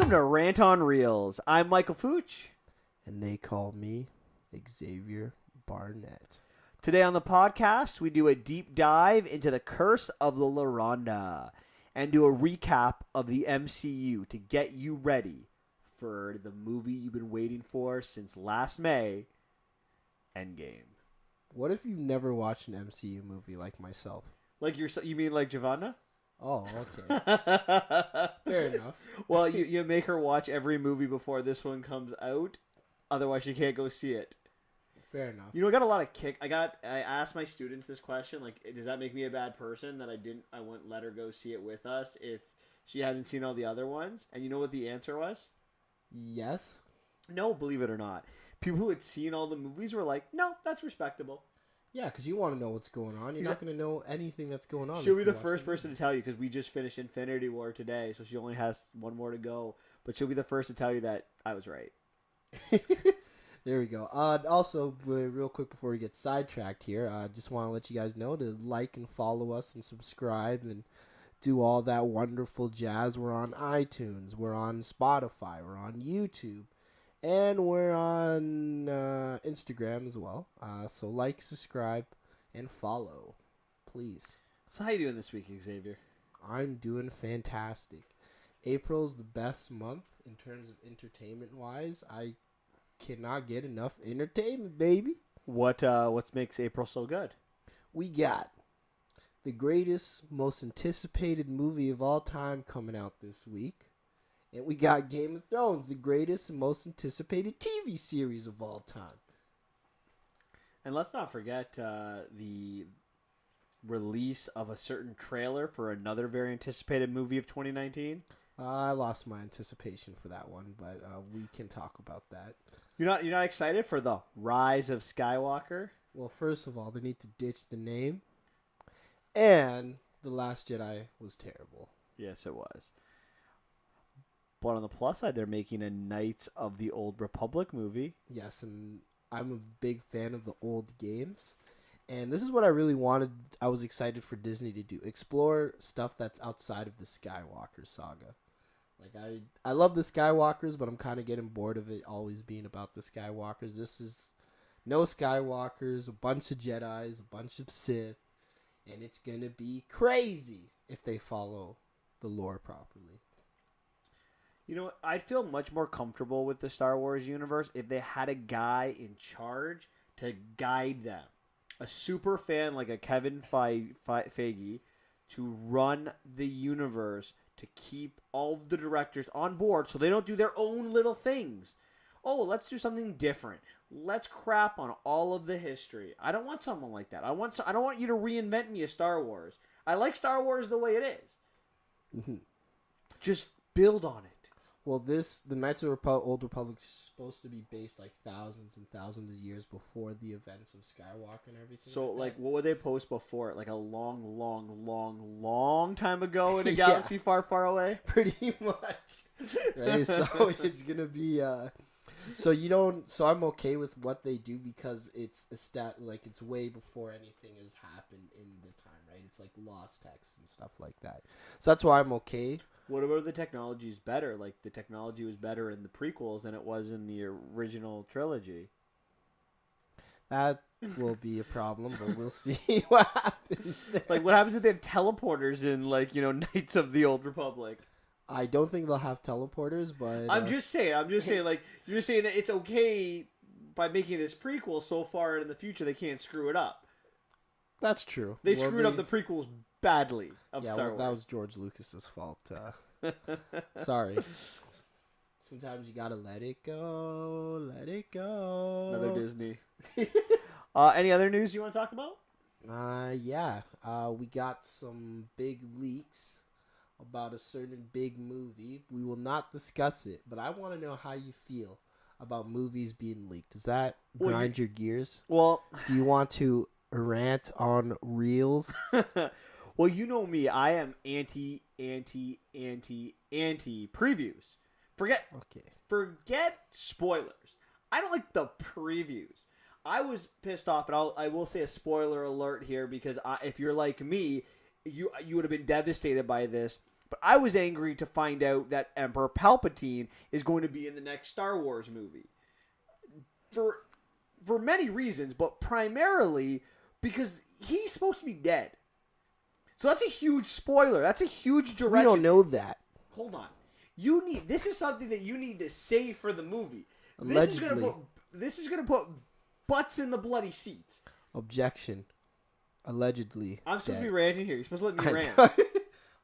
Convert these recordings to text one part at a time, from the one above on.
Welcome to Rant on Reels. I'm Michael Fooch. And they call me Xavier Barnett. Today on the podcast, we do a deep dive into the Curse of La Llorona and do a recap of the MCU to get you ready for the movie you've been waiting for since last May, Endgame. What if you've never watched an MCU movie like myself? You mean like Giovanna? Oh, okay. Fair enough. Well, you make her watch every movie before this one comes out. Otherwise, she can't go see it. Fair enough. You know, I got a lot of kick. I asked my students this question, like, does that make me a bad person that I wouldn't let her go see it with us if she hadn't seen all the other ones? And you know what the answer was? Yes. No, believe it or not. People who had seen all the movies were like, no, that's respectable. Yeah, because you want to know what's going on. You're not going to know anything that's going on. She'll be the first person to tell you, because we just finished Infinity War today, so she only has one more to go. But she'll be the first to tell you that I was right. There we go. Also, real quick before we get sidetracked here, I just want to let you guys know to like and follow us and subscribe and do all that wonderful jazz. We're on iTunes. We're on Spotify. We're on YouTube. And we're on Instagram as well. So like, subscribe, and follow, please. So how you doing this week, Xavier? I'm doing fantastic. April's the best month in terms of entertainment-wise. I cannot get enough entertainment, baby. What makes April so good? We got the greatest, most anticipated movie of all time coming out this week. And we got Game of Thrones, the greatest and most anticipated TV series of all time. And let's not forget the release of a certain trailer for another very anticipated movie of 2019. I lost my anticipation for that one, but we can talk about that. You're not excited for the Rise of Skywalker? Well, first of all, they need to ditch the name. And The Last Jedi was terrible. Yes, it was. But on the plus side, they're making a Knights of the Old Republic movie. Yes, and I'm a big fan of the old games. And this is what I really wanted. I was excited for Disney to do. Explore stuff that's outside of the Skywalker saga. Like, I love the Skywalkers, but I'm kind of getting bored of it always being about the Skywalkers. This is no Skywalkers, a bunch of Jedis, a bunch of Sith. And it's going to be crazy if they follow the lore properly. You know, I'd feel much more comfortable with the Star Wars universe if they had a guy in charge to guide them. A super fan like a Kevin Feige to run the universe to keep all of the directors on board so they don't do their own little things. Oh, let's do something different. Let's crap on all of the history. I don't want someone like that. I don't want you to reinvent me a Star Wars. I like Star Wars the way it is. Mm-hmm. Just build on it. Well, the Knights of the Old Republic is supposed to be based like thousands and thousands of years before the events of Skywalker and everything. So, like what would they post before it? Like a long, long, long, long time ago in a galaxy far, far away? Pretty much. Right? So it's gonna be. So I'm okay with what they do because it's it's way before anything has happened in the time, right? It's like lost text and stuff like that. So that's why I'm okay. What about the technology is better? Like, the technology was better in the prequels than it was in the original trilogy. That will be a problem, but we'll see what happens there. Like, what happens if they have teleporters in, like, Knights of the Old Republic? I don't think they'll have teleporters, but... I'm just saying, like, you're saying that it's okay by making this prequel so far in the future they can't screw it up. That's true. They screwed up the prequels badly of Star Wars. That was George Lucas's fault. Sorry. Sometimes you gotta let it go. Let it go. Another Disney. Any other news you want to talk about? Yeah. We got some big leaks about a certain big movie. We will not discuss it, but I want to know how you feel about movies being leaked. Does that grind your gears? Well, do you want to rant on reels? Well, you know me. I am anti previews. Forget spoilers. I don't like the previews. I was pissed off, and I will say a spoiler alert here because if you're like me, you would have been devastated by this. But I was angry to find out that Emperor Palpatine is going to be in the next Star Wars movie. For many reasons, but primarily because he's supposed to be dead. So that's a huge spoiler. That's a huge direction. We don't know that. Hold on. This is something that you need to save for the movie. Allegedly. This is gonna put butts in the bloody seats. Objection. Allegedly. I'm supposed dead. to be ranting here. You're supposed to let me rant.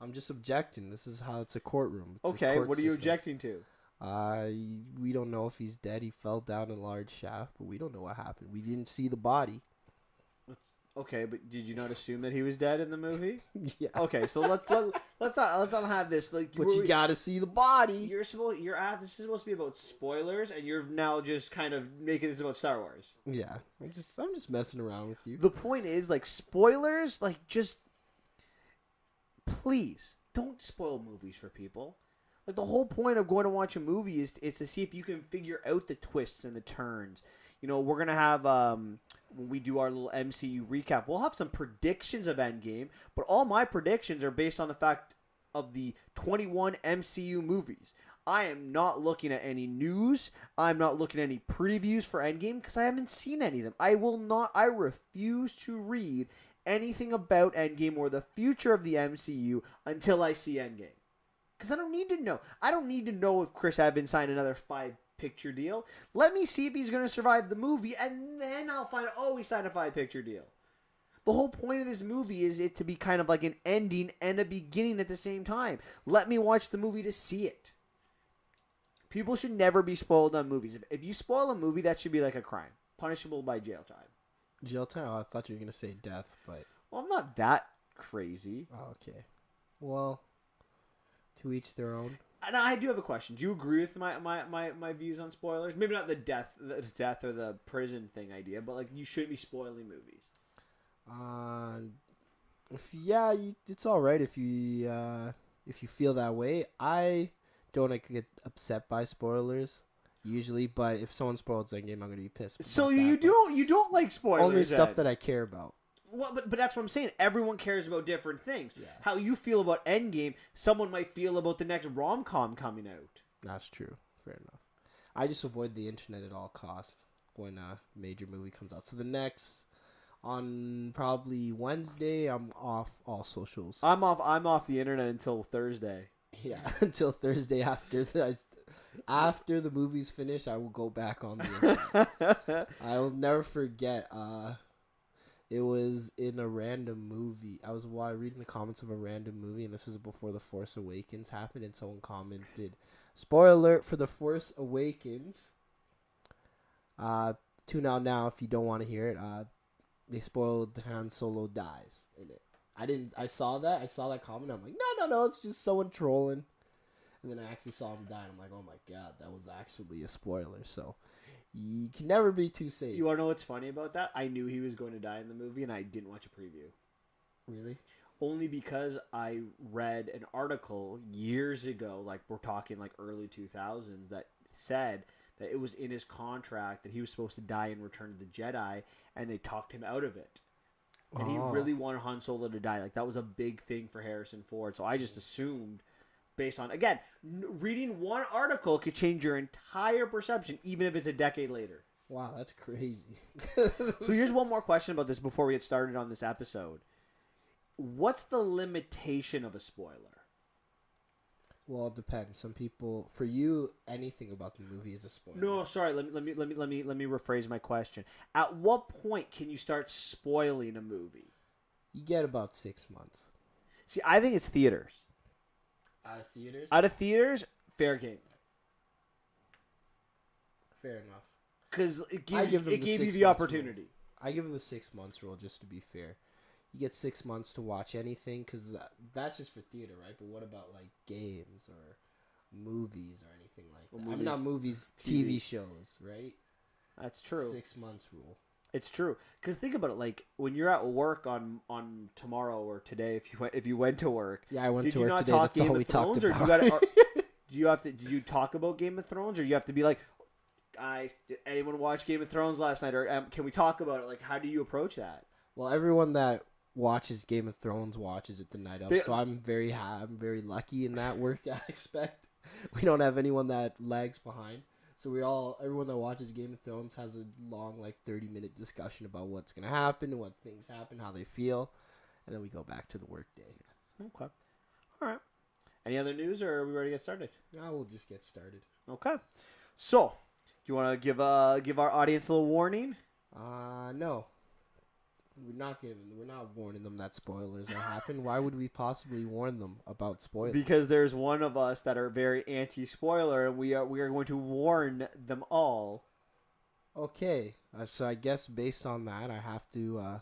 I'm just objecting. This is how it's a courtroom. It's Okay, a court what are you system. objecting to? We don't know if he's dead. He fell down a large shaft, but we don't know what happened. We didn't see the body. Okay, but did you not assume that he was dead in the movie? Yeah. Okay, so let's not have this like. But you gotta see the body. This is supposed to be about spoilers, and you're now just kind of making this about Star Wars. Yeah, I'm just messing around with you. The point is, like, spoilers, like, just please don't spoil movies for people. Like, the whole point of going to watch a movie is to see if you can figure out the twists and the turns. You know, we're gonna have when we do our little MCU recap, we'll have some predictions of Endgame, but all my predictions are based on the fact of the 21 MCU movies. I am not looking at any news. I'm not looking at any previews for Endgame because I haven't seen any of them. I refuse to read anything about Endgame or the future of the MCU until I see Endgame. Because I don't need to know. I don't need to know if Chris Evans signed another 5-picture deal. Let me see if he's going to survive the movie, and then I'll find out, oh, he signed a 5-picture deal. The whole point of this movie is it to be kind of like an ending and a beginning at the same time. Let me watch the movie to see it. People should never be spoiled on movies. If you spoil a movie, that should be like a crime. Punishable by jail time. Jail time? Oh, I thought you were going to say death, but... Well, I'm not that crazy. Oh, okay. Well, to each their own. And I do have a question. Do you agree with my views on spoilers? Maybe not the death or the prison thing idea, but like you shouldn't be spoiling movies. It's all right if you feel that way. I don't get upset by spoilers usually, but if someone spoils Endgame, I'm gonna be pissed. So you don't like spoilers? Only stuff then. that I care about. Well, but that's what I'm saying. Everyone cares about different things. Yeah. How you feel about Endgame, someone might feel about the next rom-com coming out. That's true. Fair enough. I just avoid the internet at all costs when a major movie comes out. So the next, on probably Wednesday, I'm off all socials. I'm off the internet until Thursday. Yeah, until Thursday after the movie's finished, I will go back on the internet. I will never forget. It was in a random movie. I was reading the comments of a random movie, and this was before The Force Awakens happened, and someone commented, "Spoiler alert for The Force Awakens. Tune out now if you don't want to hear it. They spoiled Han Solo dies in it." I saw that comment. I'm like, no, it's just someone trolling. And then I actually saw him die, and I'm like, oh my god, that was actually a spoiler. So you can never be too safe. You want to know what's funny about that? I knew he was going to die in the movie, and I didn't watch a preview. Really? Only because I read an article years ago, like we're talking like early 2000s, that said that it was in his contract that he was supposed to die in Return of the Jedi, and they talked him out of it. And he really wanted Han Solo to die. Like, that was a big thing for Harrison Ford. So I just assumed, based on, again, reading one article could change your entire perception, even if it's a decade later. Wow, that's crazy. So here's one more question about this before we get started on this episode. What's the limitation of a spoiler? Well, it depends. Some people, for you, anything about the movie is a spoiler. No, sorry. Let me rephrase my question. At what point can you start spoiling a movie? You get about 6 months. See, I think it's theaters. Out of theaters? Out of theaters, fair game. Fair enough. Because it gave you the 6 months opportunity. Rule. I give them the 6 months rule just to be fair. You get 6 months to watch anything because that's just for theater, right? But what about like games or movies or anything like that? I mean, not movies, TV shows, right? That's true. 6 months rule. It's true. Because think about it, like when you're at work on tomorrow or today, if you went to work. Yeah, I went to work work today. That's all we talked about. Did you talk about Game of Thrones, or you have to be like, guys, did anyone watch Game of Thrones last night, or can we talk about it? Like, how do you approach that? Well, everyone that watches Game of Thrones watches it the night of, They- so I'm I'm very lucky in that work aspect. We don't have anyone that lags behind, so everyone that watches Game of Thrones has a long, like 30-minute discussion about what's gonna happen, what things happen, how they feel, and then we go back to the work day. Okay. All right. Any other news, or are we ready to get started? Now we'll just get started. Okay. So, do you want to give our audience a little warning? No. We're not warning them that spoilers are happening. Why would we possibly warn them about spoilers? Because there's one of us that are very anti-spoiler, and we are going to warn them all. Okay, so I guess based on that, I have to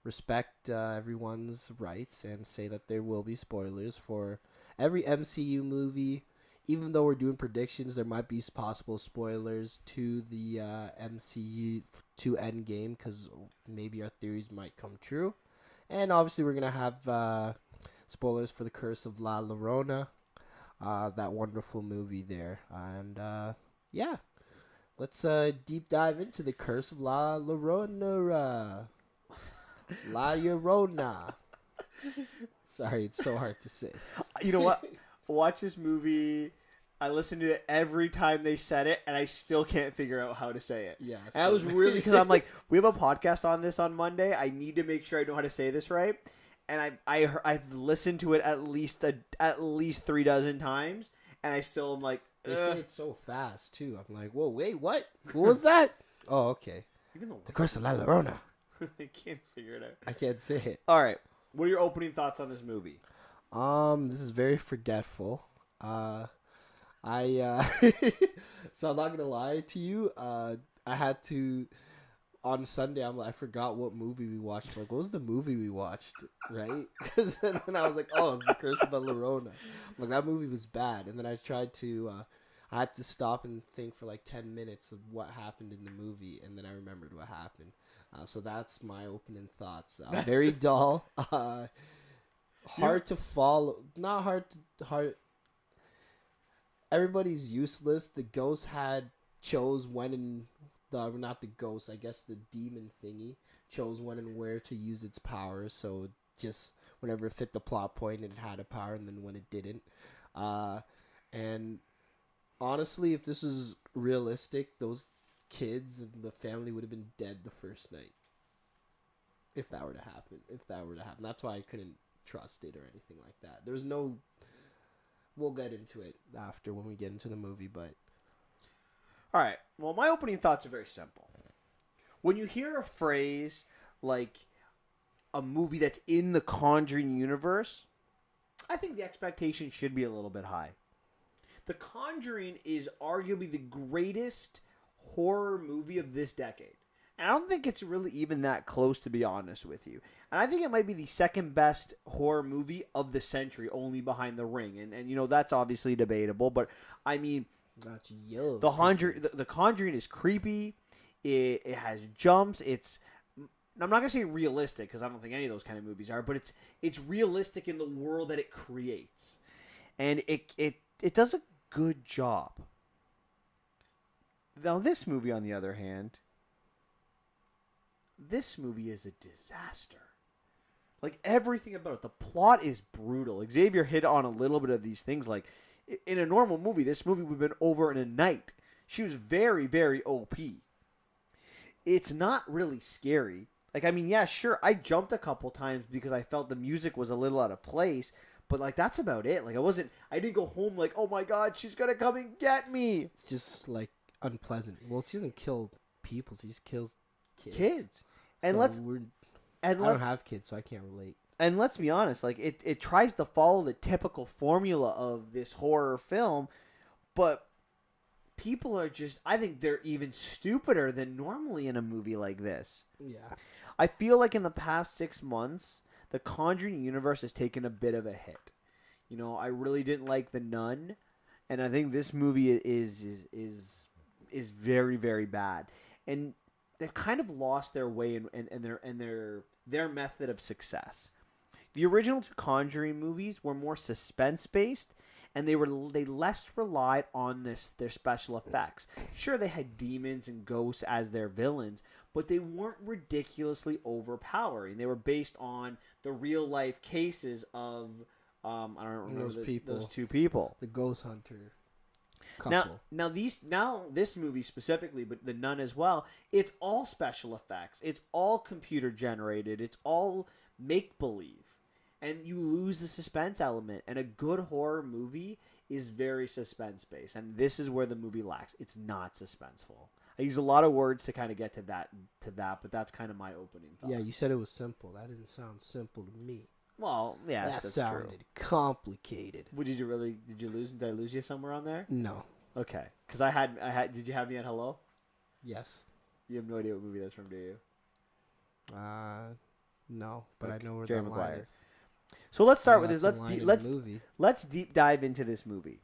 respect everyone's rights and say that there will be spoilers for every MCU movie. Even though we're doing predictions, there might be possible spoilers to the MCU to Endgame because maybe our theories might come true. And obviously, we're gonna have spoilers for the Curse of La Llorona, that wonderful movie there. And yeah, let's deep dive into the Curse of La Llorona. La Llorona. Sorry, it's so hard to say. You know what? Watch this movie. I listened to it every time they said it, and I still can't figure out how to say it. Yeah, And I was really, because I'm like, we have a podcast on this on Monday. I need to make sure I know how to say this right. And I've listened to it at least 3 dozen times, and I still am like, they say it so fast too. I'm like, whoa, wait, what? What was that? Oh, okay. Even though The Curse of La Llorona. I can't figure it out. I can't say it. All right, what are your opening thoughts on this movie? This is very forgetful. So I'm not gonna lie to you. I had to on Sunday. I forgot what movie we watched. Like, what was the movie we watched? Right? Because then I was like, oh, it's the Curse of La Llorona. Like, that movie was bad. And then I tried to. I had to stop and think for like 10 minutes of what happened in the movie, and then I remembered what happened. So that's my opening thoughts. Very dull. Hard to follow. Not hard. Everybody's useless. The ghost chose when and not the ghost. I guess the demon thingy chose when and where to use its powers. So just whenever it fit the plot point, it had a power, and then when it didn't. And honestly, if this was realistic, those kids and the family would have been dead the first night. If that were to happen. That's why I couldn't trust it or anything like that. There was no... We'll get into it after when we get into the movie, but... All right. Well, my opening thoughts are very simple. When you hear a phrase like a movie that's in the Conjuring universe, I think the expectation should be a little bit high. The Conjuring is arguably the greatest horror movie of this decade. And I don't think it's really even that close, to be honest with you. And I think it might be the second best horror movie of the century, only behind The Ring. And you know, that's obviously debatable. But, I mean, The Conjuring is creepy. It has jumps. I'm not going to say realistic, because I don't think any of those kind of movies are. But it's realistic in the world that it creates. And it does a good job. Now, this movie, on the other hand... This movie is a disaster. Like, everything about it. The plot is brutal. Xavier hit on a little bit of these things. Like, in a normal movie, this movie would have been over in a night. She was very, very OP. It's not really scary. Like, I mean, yeah, sure, I jumped a couple times because I felt the music was a little out of place. But, like, that's about it. Like, I didn't go home like, oh my god, she's gonna come and get me. It's just, like, unpleasant. Well, she doesn't kill people. She just kills kids. And so I don't have kids, so I can't relate. And let's be honest, like it tries to follow the typical formula of this horror film, but people are just, I think they're even stupider than normally in a movie like this. Yeah. I feel like in the past 6 months, the Conjuring universe has taken a bit of a hit. You know, I really didn't like The Nun, and I think this movie is very, very bad. And they've kind of lost their way and their method of success. The original two Conjuring movies were more suspense based, and they less relied on their special effects. Sure, they had demons and ghosts as their villains, but they weren't ridiculously overpowering. They were based on the real life cases of I don't remember those two people. The ghost hunter couple. Now this movie specifically, but The Nun as well, it's all special effects. It's all computer generated. It's all make believe. And you lose the suspense element. And a good horror movie is very suspense based. And this is where the movie lacks. It's not suspenseful. I use a lot of words to kind of get to that, but that's kind of my opening thought. Yeah, you said it was simple. That didn't sound simple to me. Well, yeah, that sounded true. Complicated. Did you lose? Did I lose you somewhere on there? No. Okay, because I had. Did you have me at hello? Yes. You have no idea what movie that's from, do you? No, but okay. I know where Jerry the Maguire line is. So let's start with this. Let's deep dive into this movie.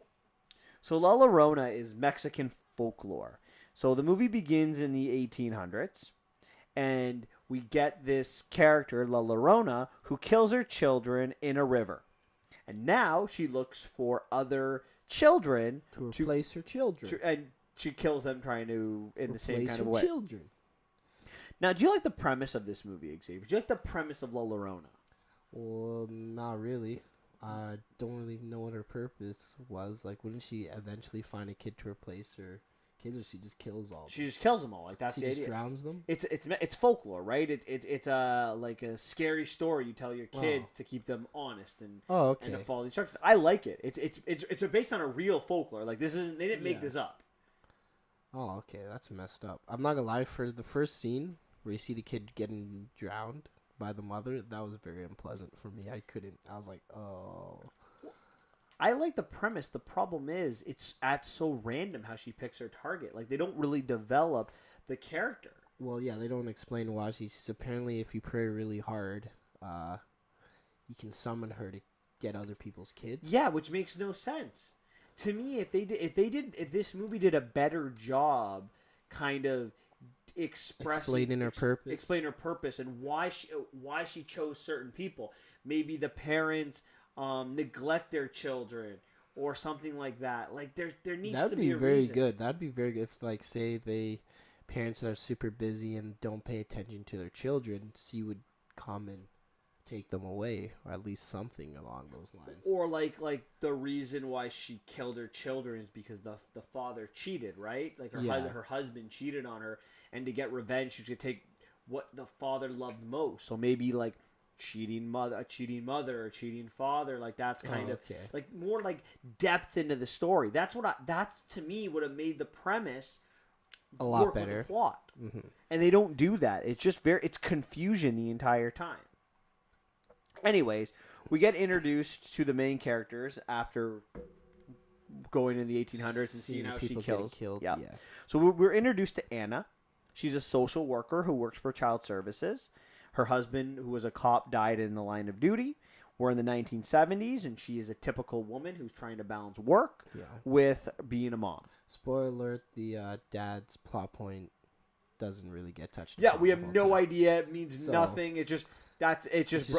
So La Llorona is Mexican folklore. So the movie begins in the 1800s, and we get this character, La Llorona, who kills her children in a river. And now she looks for other children to replace her children. And she kills them trying to, in the same kind of way. Children. Now, do you like the premise of this movie, Xavier? Do you like the premise of La Llorona? Well, not really. I don't really know what her purpose was. Like, wouldn't she eventually find a kid to replace her kids, or she just kills all of them? She just kills them all. Like, that's the idea. She just drowns them? It's folklore, right? It's like a scary story you tell your kids to keep them honest and and to follow the instructions. I like it. It's based on a real folklore. Like, this isn't, they didn't make this up. Oh, okay, that's messed up. I'm not gonna lie, for the first scene where you see the kid getting drowned by the mother, that was very unpleasant for me. I was like, oh. I like the premise. The problem is it's so random how she picks her target. Like, they don't really develop the character. Well, yeah, they don't explain why. She's apparently, if you pray really hard, you can summon her to get other people's kids. Yeah, which makes no sense to me. If this movie did a better job, kind of explaining her purpose and why she chose certain people. Maybe the parents neglect their children or something like that. Like, there needs to be a reason. That'd be very good if, like, say parents that are super busy and don't pay attention to their children, she would come and take them away, or at least something along those lines. Or like the reason why she killed her children is because the father cheated, right? Like, her husband cheated on her, and to get revenge, she was gonna take what the father loved most. So maybe like a cheating mother, or cheating father. Like, that's kind of like more like depth into the story. That's to me would have made the premise a lot better. With the plot. Mm-hmm. And they don't do that. It's just it's confusion the entire time. Anyways, we get introduced to the main characters after going in the 1800s and seeing how she kills. Yeah. So we're introduced to Anna. She's a social worker who works for child services. Her husband, who was a cop, died in the line of duty. We're in the 1970s, and she is a typical woman who's trying to balance work with being a mom. Spoiler alert, the dad's plot point doesn't really get touched. Yeah, we have no idea. It means nothing. It's just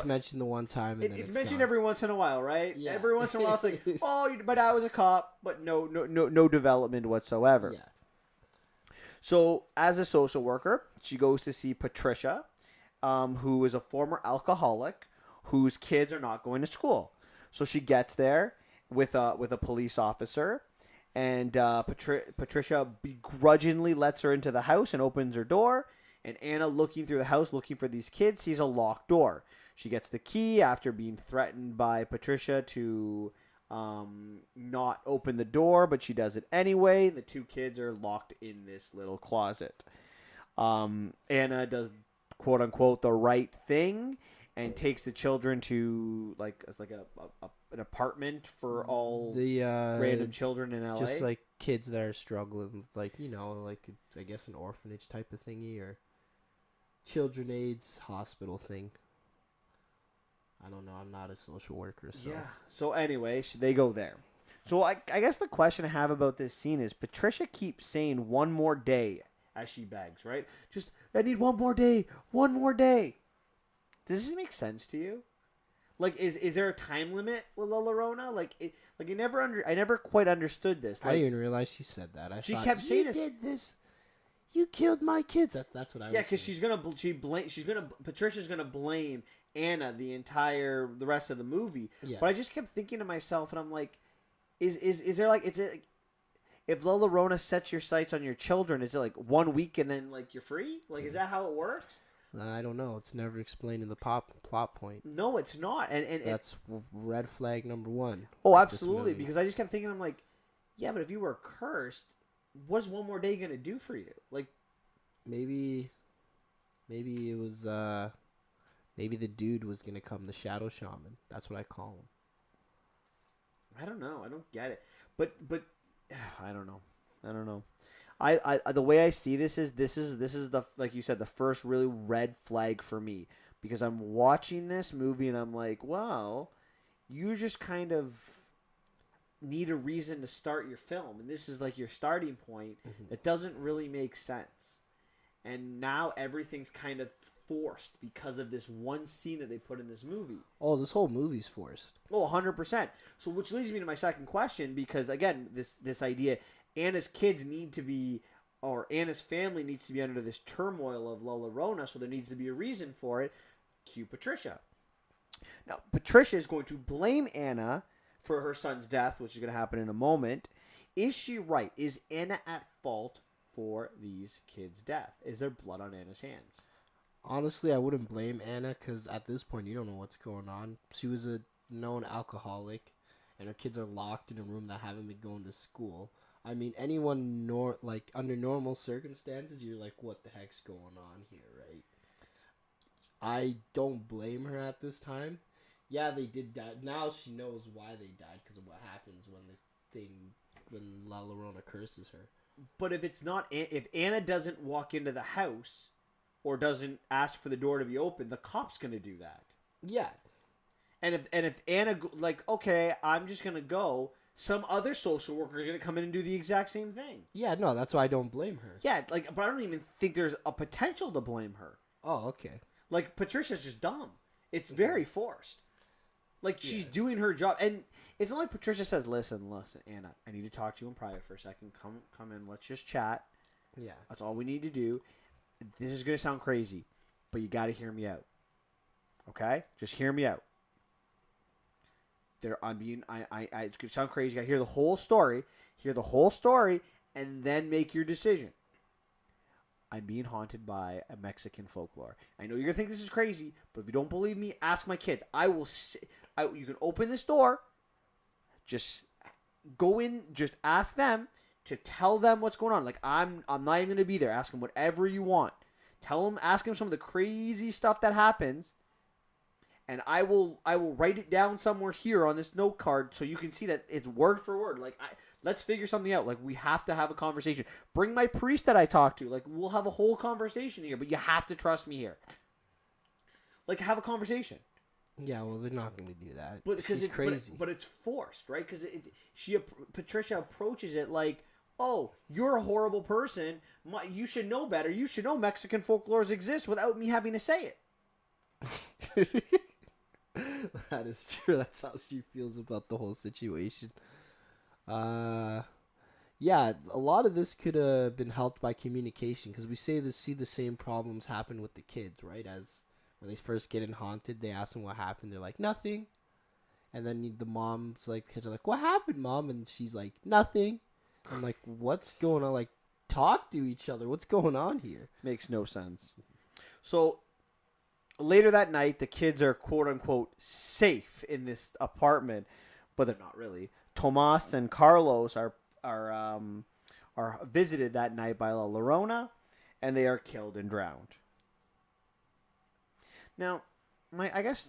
mentioned the one time. And it's mentioned every once in a while, right? Yeah. Every once in a while, it's like, oh, my dad was a cop, but no development whatsoever. Yeah. So, as a social worker, she goes to see Patricia, who is a former alcoholic, whose kids are not going to school. So she gets there with a police officer, and Patricia begrudgingly lets her into the house and opens her door. And Anna, looking through the house, looking for these kids, sees a locked door. She gets the key after being threatened by Patricia to not open the door, but she does it anyway. The two kids are locked in this little closet. Anna does, quote unquote, the right thing and takes the children to an apartment for all the random children in LA. Just like kids that are struggling, like I guess an orphanage type of thingy or children AIDS hospital thing. I don't know. I'm not a social worker, so. Yeah. So anyway, they go there. So I guess the question I have about this scene is Patricia keeps saying one more day as she begs, right? Just, I need one more day. One more day. Does this make sense to you? Like, is there a time limit with La Llorona? I never quite understood this. I Like, didn't even realize she said that. I she thought, kept saying you this. did this. You killed my kids. That's what I Yeah, was because saying. Patricia's gonna blame Anna the rest of the movie. Yeah. But I just kept thinking to myself, and I'm like, is there like, is it if La Llorona sets your sights on your children, is it like 1 week and then like you're free? Like, is that how it works? I don't know. It's never explained in the plot point. No, it's not. And That's red flag number 1. oh, absolutely. Because I just kept thinking, I'm like, yeah, but if you were cursed, what is one more day gonna do for you? Like, maybe it was maybe the dude was gonna come, the shadow shaman. That's what I call him. I don't know. I don't get it. But I don't know. I don't know. I the way I see this is the, like you said, the first really red flag for me, because I'm watching this movie and I'm like, well, you just kind of need a reason to start your film, and this is like your starting point. That doesn't really make sense, and now everything's kind of forced because of this one scene that they put in this movie. Oh, this whole movie's forced. Oh, 100%. So which leads me to my second question, because again, this idea, Anna's kids need to be, or Anna's family needs to be under this turmoil of La Llorona, so there needs to be a reason for it. Cue Patricia. Now, Patricia is going to blame Anna for her son's death, which is going to happen in a moment. Is she right? Is Anna at fault for these kids' death? Is there blood on Anna's hands? Honestly, I wouldn't blame Anna, because at this point, you don't know what's going on. She was a known alcoholic, and her kids are locked in a room that haven't been going to school. I mean, anyone under normal circumstances, you're like, what the heck's going on here, right? I don't blame her at this time. Yeah, they did die. Now she knows why they died, because of what happens when La Llorona curses her. But if Anna doesn't walk into the house or doesn't ask for the door to be open, the cop's going to do that. Yeah. And if Anna, like, okay, I'm just going to go, some other social worker is going to come in and do the exact same thing. Yeah, no, that's why I don't blame her. Yeah, like, but I don't even think there's a potential to blame her. Oh, okay. Like, Patricia's just dumb. It's very forced. Like, she's doing her job. And it's not like Patricia says, listen, Anna, I need to talk to you in private for a second. Come in, let's just chat. Yeah. That's all we need to do. This is going to sound crazy, but you got to hear me out. Okay? Just hear me out. It's going to sound crazy. You got to hear the whole story. Hear the whole story, and then make your decision. I'm being haunted by a Mexican folklore. I know you're going to think this is crazy, but if you don't believe me, ask my kids. You can open this door. Just go in. Just ask them to tell them what's going on. Like, I'm not even going to be there. Ask them whatever you want. Ask them some of the crazy stuff that happens. And I will write it down somewhere here on this note card so you can see that it's word for word. Like, let's figure something out. Like, we have to have a conversation. Bring my priest that I talk to. Like, we'll have a whole conversation here, but you have to trust me here. Like, have a conversation. Yeah, well, they're not going to do that. But She's crazy. But it's forced, right? Because Patricia approaches it like, oh, you're a horrible person. You should know better. You should know Mexican folklores exist without me having to say it. That is true. That's how she feels about the whole situation. Yeah, a lot of this could have been helped by communication, because we see the same problems happen with the kids, right? As when they first get in haunted, they ask them what happened. They're like, nothing. And then the mom's like, kids are like, what happened, Mom? And she's like, nothing. I'm like, what's going on? Like, talk to each other. What's going on here? Makes no sense. So later that night, the kids are quote unquote safe in this apartment, but they're not really. Tomas and Carlos are visited that night by La Llorona, and they are killed and drowned. Now, I guess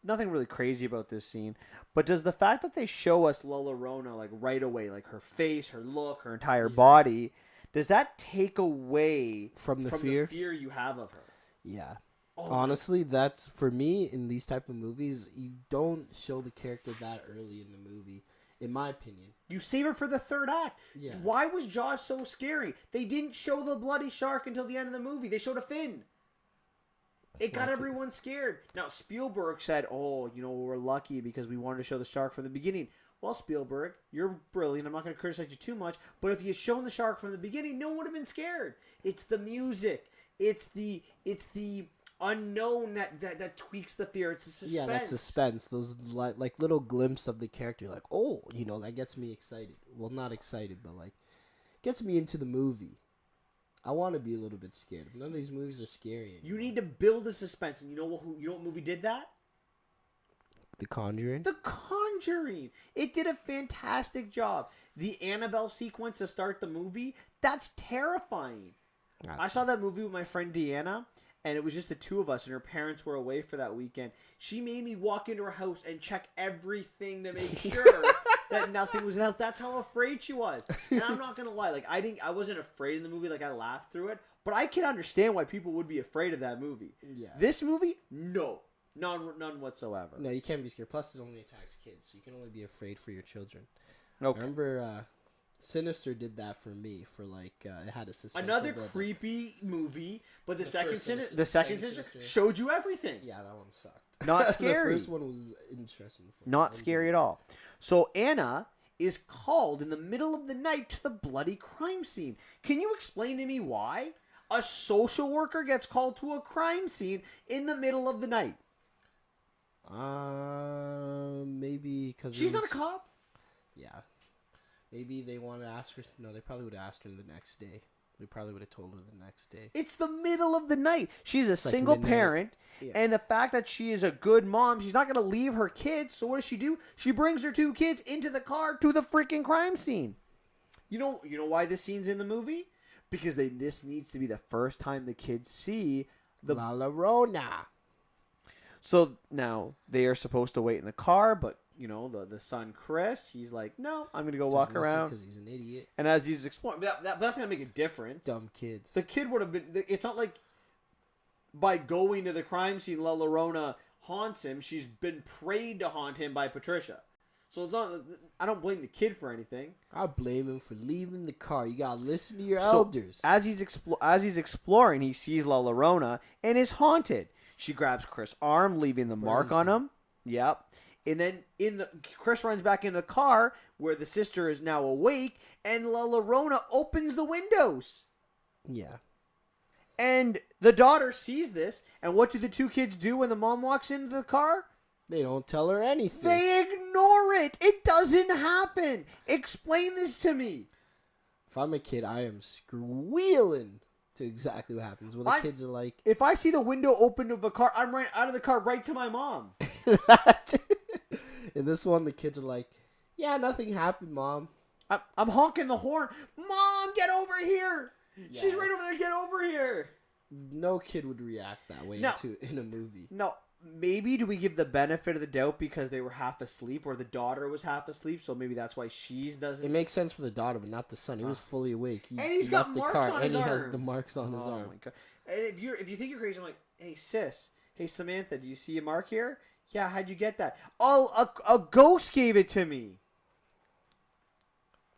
nothing really crazy about this scene, but does the fact that they show us La Llorona like right away, like her face, her look, her entire body, does that take away from the fear you have of her? Yeah. Oh, honestly, that's for me in these type of movies. You don't show the character that early in the movie, in my opinion. You save her for the third act. Yeah. Why was Jaws so scary? They didn't show the bloody shark until the end of the movie. They showed a fin. It got everyone scared. Now, Spielberg said, oh, we're lucky because we wanted to show the shark from the beginning. Well, Spielberg, you're brilliant. I'm not going to criticize you too much. But if you had shown the shark from the beginning, no one would have been scared. It's the music. It's the unknown that tweaks the fear. It's the suspense. Yeah, that suspense. Those like little glimpse of the character. Like, oh, that gets me excited. Well, not excited, but like gets me into the movie. I want to be a little bit scared. None of these movies are scary anymore. You need to build the suspense. And you know what movie did that? The Conjuring? The Conjuring. It did a fantastic job. The Annabelle sequence to start the movie, that's terrifying. I saw that movie with my friend Deanna, and it was just the two of us, and her parents were away for that weekend. She made me walk into her house and check everything to make sure that nothing was in the house. That's how afraid she was. And I'm not going to lie. Like, I wasn't afraid in the movie. Like, I laughed through it. But I can understand why people would be afraid of that movie. Yeah. This movie, no. None whatsoever. No, you can't be scared. Plus, it only attacks kids, so you can only be afraid for your children. Okay. I remember Sinister did that for me. For like, it had a suspense. Another creepy movie, but the second Sinister Sinister showed you everything. Yeah, that one sucked. Not scary. The first one was interesting. Not scary at all. So Anna is called in the middle of the night to the bloody crime scene. Can you explain to me why a social worker gets called to a crime scene in the middle of the night? Maybe because she's not a cop. Yeah, maybe they want to ask her. No, they probably would have asked her the next day. They probably would have told her the next day. It's the middle of the night. She's a single parent, yeah. And the fact that she is a good mom, she's not going to leave her kids. So what does she do? She brings her two kids into the car to the freaking crime scene. You know why this scene's in the movie? Because this needs to be the first time the kids see the La Llorona. So now they are supposed to wait in the car, but the son Chris, he's like, no, I'm gonna go walk around because he's an idiot. And as he's exploring, that's gonna make a difference. Dumb kids. The kid would have been. It's not like by going to the crime scene, La Llorona haunts him. She's been prayed to haunt him by Patricia. So it's not. I don't blame the kid for anything. I blame him for leaving the car. You gotta listen to your elders. As he's exploring, he sees La Llorona and is haunted. She grabs Chris' arm, leaving the mark on him. Yep. And then Chris runs back into the car where the sister is now awake, and La Llorona opens the windows. Yeah. And the daughter sees this, and what do the two kids do when the mom walks into the car? They don't tell her anything. They ignore it. It doesn't happen. Explain this to me. If I'm a kid, I am squealing to exactly what happens. Well, the kids are like... If I see the window open of a car, I'm right out of the car right to my mom. In this one, the kids are like, yeah, nothing happened, Mom. I'm honking the horn. Mom, get over here. Yeah. She's right over there. Get over here. No kid would react that way in a movie. No. Maybe do we give the benefit of the doubt because they were half asleep or the daughter was half asleep, so maybe that's why she doesn't... It makes sense for the daughter, but not the son. He was fully awake. And he's got marks on his arm. And he has the marks on his arm. My God. And if you think you're crazy, I'm like, hey, sis. Hey, Samantha, do you see a mark here? Yeah, how'd you get that? Oh, a ghost gave it to me.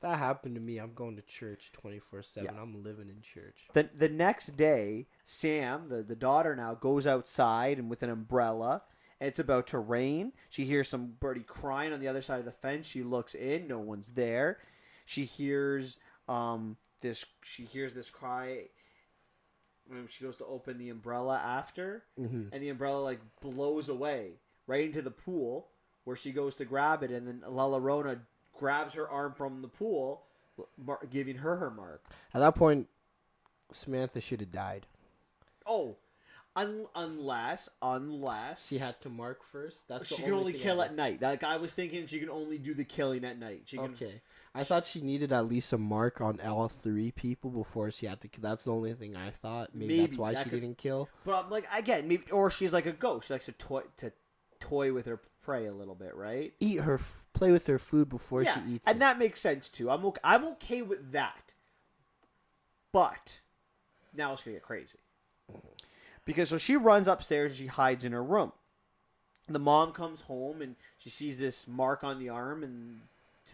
That happened to me. I'm going to church 24/7. Yeah. I'm living in church. The next day, Sam, the daughter now, goes outside and with an umbrella. And it's about to rain. She hears somebody crying on the other side of the fence. She looks in. No one's there. She hears this. She hears this cry. When she goes to open the umbrella after, and the umbrella blows away right into the pool where she goes to grab it, and then La Llorona grabs her arm from the pool, giving her mark. At that point, Samantha should have died. Oh, unless she had to mark first. That's she can only kill at night. Like I was thinking, she can only do the killing at night. Okay, I thought she needed at least a mark on all three people before she had to. That's the only thing I thought. Maybe that's why she didn't kill. But again, maybe, or she's like a ghost. She likes to toy with her prey a little bit, right? Play with her food before she eats and that makes sense too. I'm okay with that. But now it's gonna get crazy. Because so she runs upstairs and she hides in her room. The mom comes home and she sees this mark on the arm, and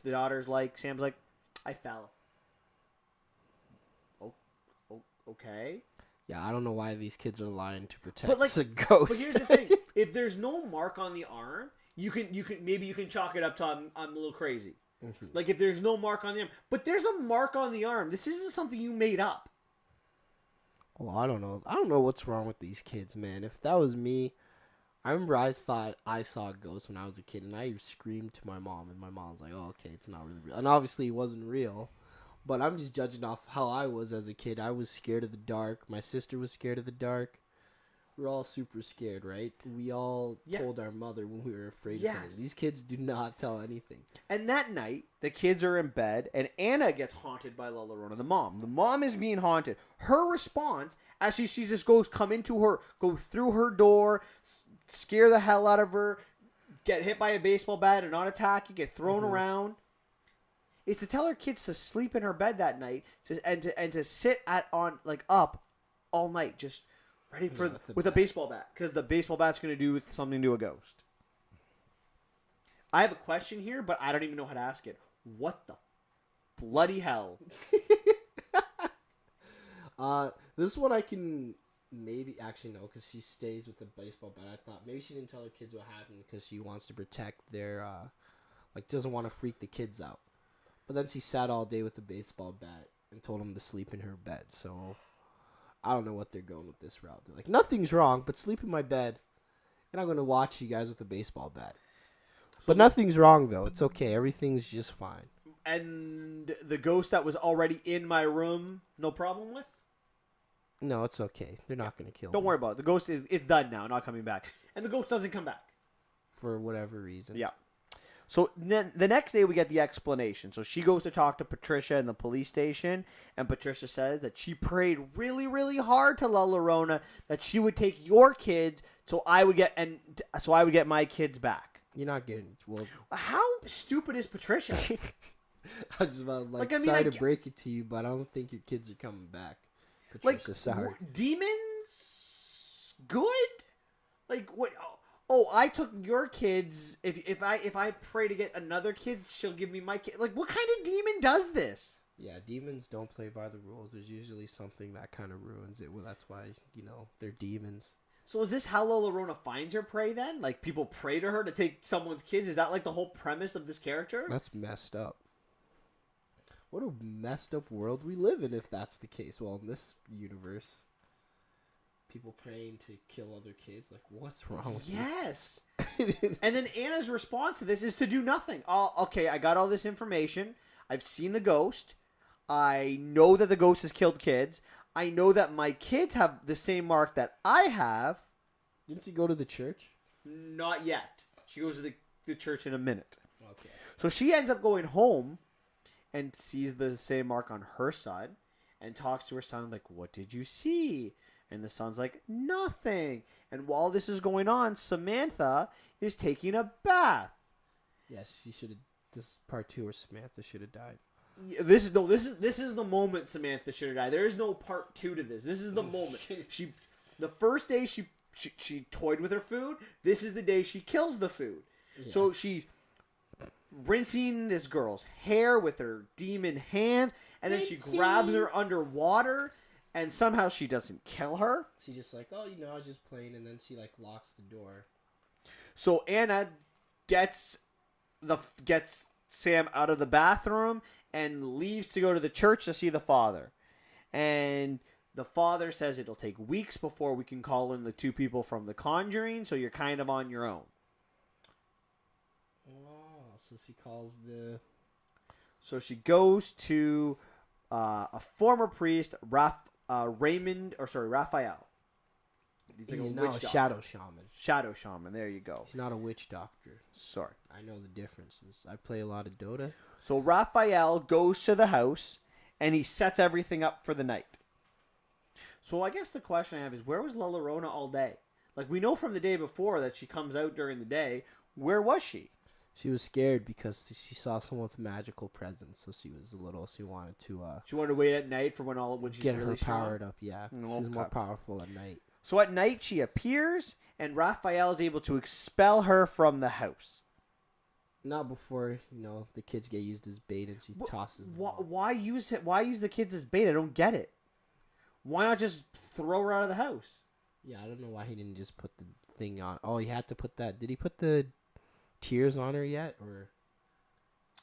the daughter's like, Sam's like, I fell. Oh, okay. Yeah, I don't know why these kids are lying to protect But like, the ghost. but here's the thing: if there's no mark on the arm, you can chalk it up to I'm a little crazy. Mhm. Like if there's no mark on the arm, but there's a mark on the arm. This isn't something you made up. Well, I don't know. I don't know what's wrong with these kids, man. If that was me, I remember I thought I saw a ghost when I was a kid, and I screamed to my mom, and my mom was like, "Oh, okay, it's not really real." And obviously, it wasn't real. But I'm just judging off how I was as a kid. I was scared of the dark. My sister was scared of the dark. We were all super scared, right? We all told our mother when we were afraid of something. These kids do not tell anything. And that night, the kids are in bed, and Anna gets haunted by La Llorona, the mom. The mom is being haunted. Her response, as she sees this ghost come into her, go through her door, scare the hell out of her, get hit by a baseball bat and not attack you, get thrown around, is to tell her kids to sleep in her bed that night and to sit up all night, just ready for with a baseball bat, because the baseball bat's going to do something to a ghost. I have a question here, but I don't even know how to ask it. What the bloody hell? This one I can maybe actually know, because she stays with the baseball bat. I thought maybe she didn't tell her kids what happened because she wants to protect their doesn't want to freak the kids out. But then she sat all day with the baseball bat and told them to sleep in her bed. So I don't know what they're going with this route. They're like, nothing's wrong, but sleep in my bed, and I'm going to watch you guys with a baseball bat. But nothing's wrong, though. It's okay. Everything's just fine. And the ghost that was already in my room, no problem with? No, it's okay. They're not going to kill me. Don't worry about it. The ghost it's done now, not coming back. And the ghost doesn't come back. For whatever reason. Yeah. So then the next day we get the explanation. So she goes to talk to Patricia in the police station, and Patricia says that she prayed really, really hard to La Llorona that she would take your kids, so I would get my kids back. You're not getting How stupid is Patricia? I was just about sorry to break it to you, but I don't think your kids are coming back. Patricia, sorry. Demons good? Like what? Oh, I took your kids. If I pray to get another kid, she'll give me my kid. Like, what kind of demon does this? Yeah, demons don't play by the rules. There's usually something that kind of ruins it. Well, that's why they're demons. So is this how La Llorona finds her prey then? Like, people pray to her to take someone's kids? Is that like the whole premise of this character? That's messed up. What a messed up world we live in if that's the case. Well, in this universe, people praying to kill other kids. Like, what's wrong with Yes. And then Anna's response to this is to do nothing. Oh, okay, I got all this information. I've seen the ghost. I know that the ghost has killed kids. I know that my kids have the same mark that I have. Didn't she go to the church? Not yet. She goes to the church in a minute. Okay. So she ends up going home and sees the same mark on her son and talks to her son like, what did you see? And the son's like, nothing. And while this is going on, Samantha is taking a bath. Yes, she should have. This is part 2 where Samantha should have died. This is the moment Samantha should have died. There is no part 2 to this. This is the moment. The first day she toyed with her food. This is the day she kills the food. Yeah. So she's rinsing this girl's hair with her demon hands, and then she grabs her underwater, and somehow she doesn't kill her. She's just like, oh, I was just playing, and then she locks the door. So Anna gets Sam out of the bathroom and leaves to go to the church to see the father. And the father says it'll take weeks before we can call in the 2 people from The Conjuring, so you're kind of on your own. Oh, so she calls the... So she goes to a former priest, Raphael. He's now a shadow shaman. Shadow shaman, there you go. He's not a witch doctor. Sorry. I know the differences. I play a lot of Dota. So Raphael goes to the house, and he sets everything up for the night. So I guess the question I have is, where was La Llorona all day? Like, we know from the day before that she comes out during the day. Where was she? She was scared because she saw someone with magical presence, so she wanted to wait at night for when she's get really her powered up. Yeah, she's more powerful at night. So at night she appears, and Raphael is able to expel her from the house. Not before the kids get used as bait, and she tosses them. Why use the kids as bait? I don't get it. Why not just throw her out of the house? Yeah, I don't know why he didn't just put the thing on. Oh, he had to put that. Did he put the tears on her yet, or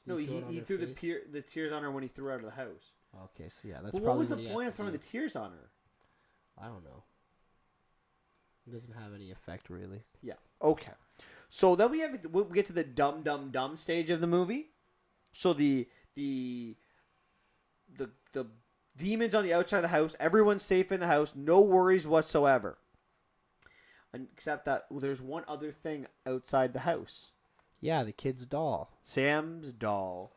No, did throw it on he her threw face? the tears on her when he threw her out of the house. Okay, so yeah, that's But what probably was the what he point had of to throwing do. the tears on her? I don't know. It doesn't have any effect really. Yeah. Okay. So then we get to the dumb dumb dumb stage of the movie. So the the demons on the outside of the house. Everyone's safe in the house. No worries whatsoever. Except that there's one other thing outside the house. Yeah, the kid's doll. Sam's doll.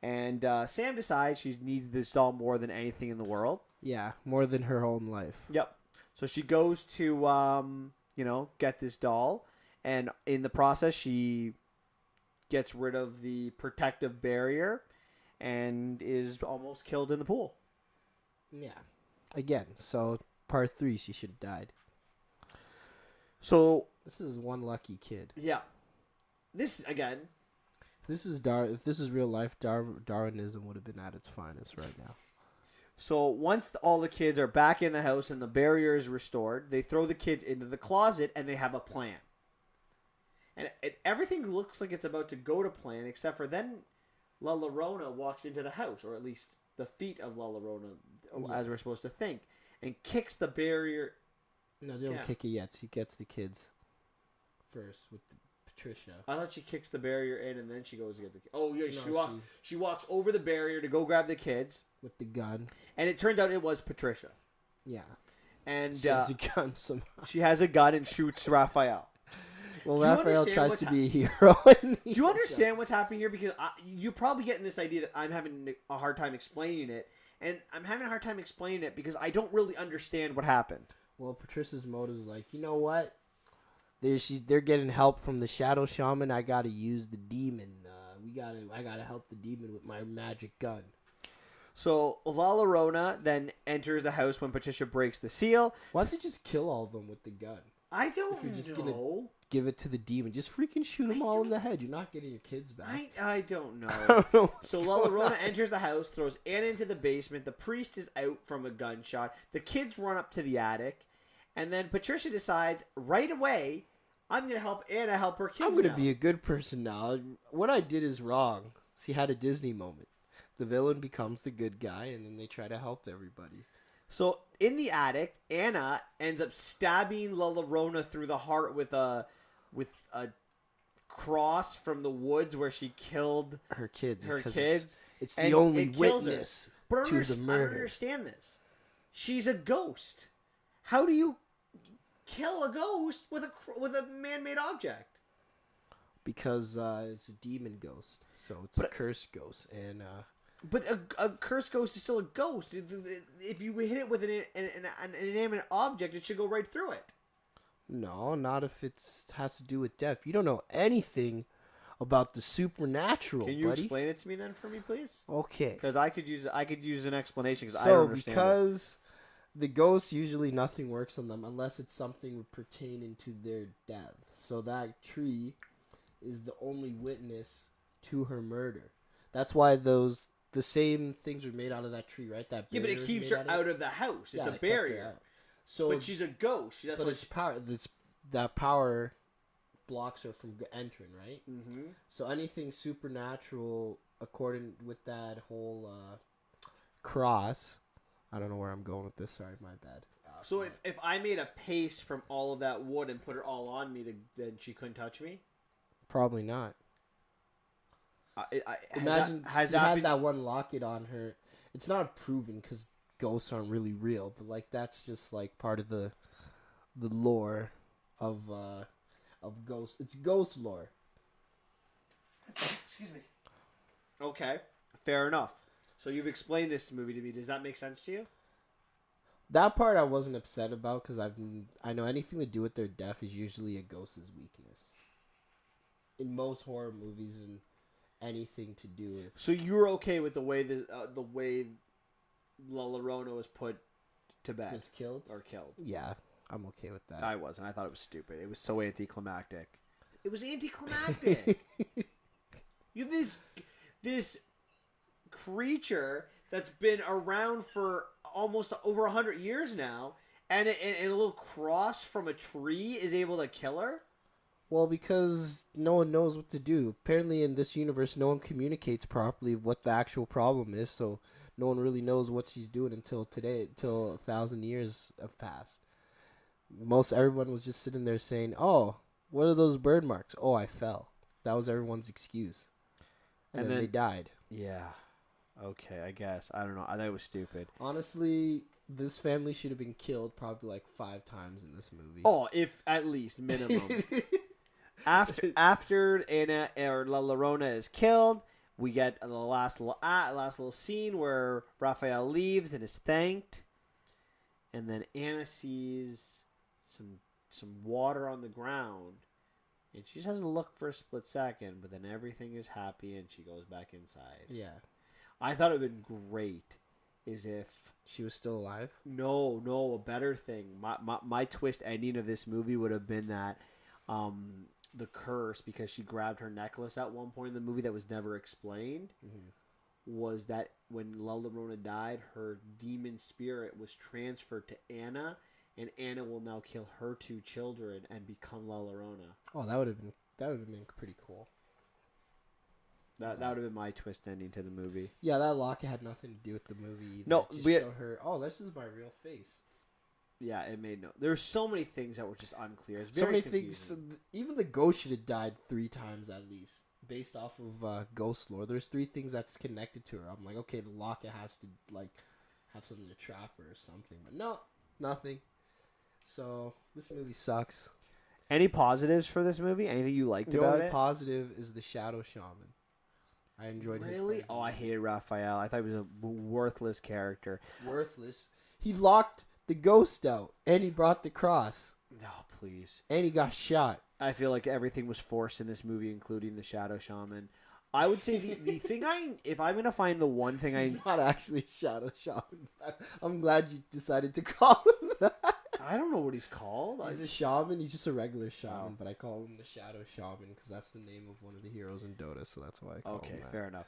And Sam decides she needs this doll more than anything in the world. Yeah, more than her own life. Yep. So she goes to, get this doll. And in the process, she gets rid of the protective barrier and is almost killed in the pool. Yeah. Again, so part 3, she should have died. So This is one lucky kid. yeah, this again. If this is real life, Darwinism would have been at its finest right now. So once all the kids are back in the house and the barrier is restored, they throw the kids into the closet and they have a plan. And everything looks like it's about to go to plan, except for then La Llorona walks into the house, or at least the feet of La Llorona, as we're supposed to think, and kicks the barrier. No, they don't kick it yet. She gets the kids first with Patricia. I thought she kicks the barrier in and then she goes to get the kids. Oh, yeah, No, she walks over the barrier to go grab the kids. With the gun. And it turns out it was Patricia. Yeah. And she has a gun somehow. She has a gun and shoots Raphael. Well, Raphael tries to be a hero. Do you understand what's happening here? Because you're probably getting this idea that I'm having a hard time explaining it. And I'm having a hard time explaining it because I don't really understand what happened. Well, Patricia's motive is like, you know what? They're getting help from the shadow shaman. I gotta use the demon. I gotta help the demon with my magic gun. So La Llorona then enters the house when Patricia breaks the seal. Why don't you just kill all of them with the gun? I don't if you're just know. Gonna give it to the demon. Just freaking shoot them all in the head. You're not getting your kids back. I don't know. I don't know So La Llorona enters the house, throws Anna into the basement. The priest is out from a gunshot. The kids run up to the attic. And then Patricia decides right away, I'm going to help Anna help her kids. I'm going to be a good person now. What I did is wrong. She had a Disney moment. The villain becomes the good guy, and then they try to help everybody. So in the attic, Anna ends up stabbing La Llorona through the heart with a cross from the woods where she killed her kids. It's and the only it kills witness her. to the murder. I don't understand this. She's a ghost. How do you kill a ghost with a man-made object? Because it's a demon ghost, so it's a cursed ghost, and but a cursed ghost is still a ghost. If you hit it with an inanimate object, it should go right through it. No, not if it has to do with death. You don't know anything about the supernatural, Can you buddy. explain it to me then for me, please? Okay. Because I could use an explanation because I So, don't understand because the ghosts, usually nothing works on them unless it's something pertaining to their death. So that tree is the only witness to her murder. That's why the same things are made out of that tree, right? That Yeah, but it keeps her out of the house. It's a barrier. So, but she's a ghost. But it's power. That power blocks her from entering, right? Mm-hmm. So anything supernatural, according with that whole cross. I don't know where I'm going with this. Sorry, my bad. So if I made a paste from all of that wood and put it all on me, then she couldn't touch me? Probably not. Imagine she had that one locket on her. It's not proven because ghosts aren't really real, but like that's just like part of the lore of ghosts. It's ghost lore. Excuse me. Okay, fair enough. So you've explained this movie to me. Does that make sense to you? That part I wasn't upset about because I know anything to do with their death is usually a ghost's weakness. In most horror movies and anything to do with. So you're okay with the way La Llorona was put to bed? Was killed or killed? Yeah, I'm okay with that. I wasn't. I thought it was stupid. It was so anticlimactic. It was anticlimactic. You have this creature that's been around for almost over 100 years now, and a little cross from a tree is able to kill her. Well, because no one knows what to do. Apparently, in this universe, no one communicates properly what the actual problem is, so no one really knows what she's doing until today, until 1,000 years have passed. Most everyone was just sitting there saying, "Oh, what are those bird marks? Oh, I fell." That was everyone's excuse, and then they died. Yeah. Okay, I guess. I don't know. I thought it was stupid. Honestly, this family should have been killed probably like 5 times in this movie. Oh, if at least minimum. After Anna or La Llorona is killed, we get the last little scene where Raphael leaves and is thanked, and then Anna sees some water on the ground, and she just has to look for a split second, but then everything is happy and she goes back inside. Yeah. I thought it would have been great is if She was still alive? no, a better thing. My twist ending of this movie would have been that the curse, because she grabbed her necklace at one point in the movie that was never explained, was that when La Llorona died, her demon spirit was transferred to Anna, and Anna will now kill her 2 children and become La Llorona. Oh, that would have been pretty cool. That would have been my twist ending to the movie. Yeah, that locket had nothing to do with the movie either. No, it just showed her, oh, this is my real face. Yeah, it made no. There's so many things that were just unclear. It's So very many confusing. things. Even the ghost should have died 3 times at least, based off of ghost lore. There's 3 things that's connected to her. I'm like, okay, the locket has to like have something to trap her or something, but no, nothing. So this movie sucks. Any positives for this movie? Anything you liked The about only it? positive is the Shadow Shaman. I enjoyed his. Really? Oh, I hated Raphael. I thought he was a worthless character. Worthless. He locked the ghost out, and he brought the cross, No, please. and he got shot. I feel like everything was forced in this movie, including the Shadow Shaman. I would say the thing if I'm gonna find the one thing He's not actually Shadow Shaman. I'm glad you decided to call him that. I don't know what he's called. He's a shaman. He's just a regular shaman, but I call him the Shadow Shaman because that's the name of one of the heroes in Dota, so that's why I call him that. Fair enough.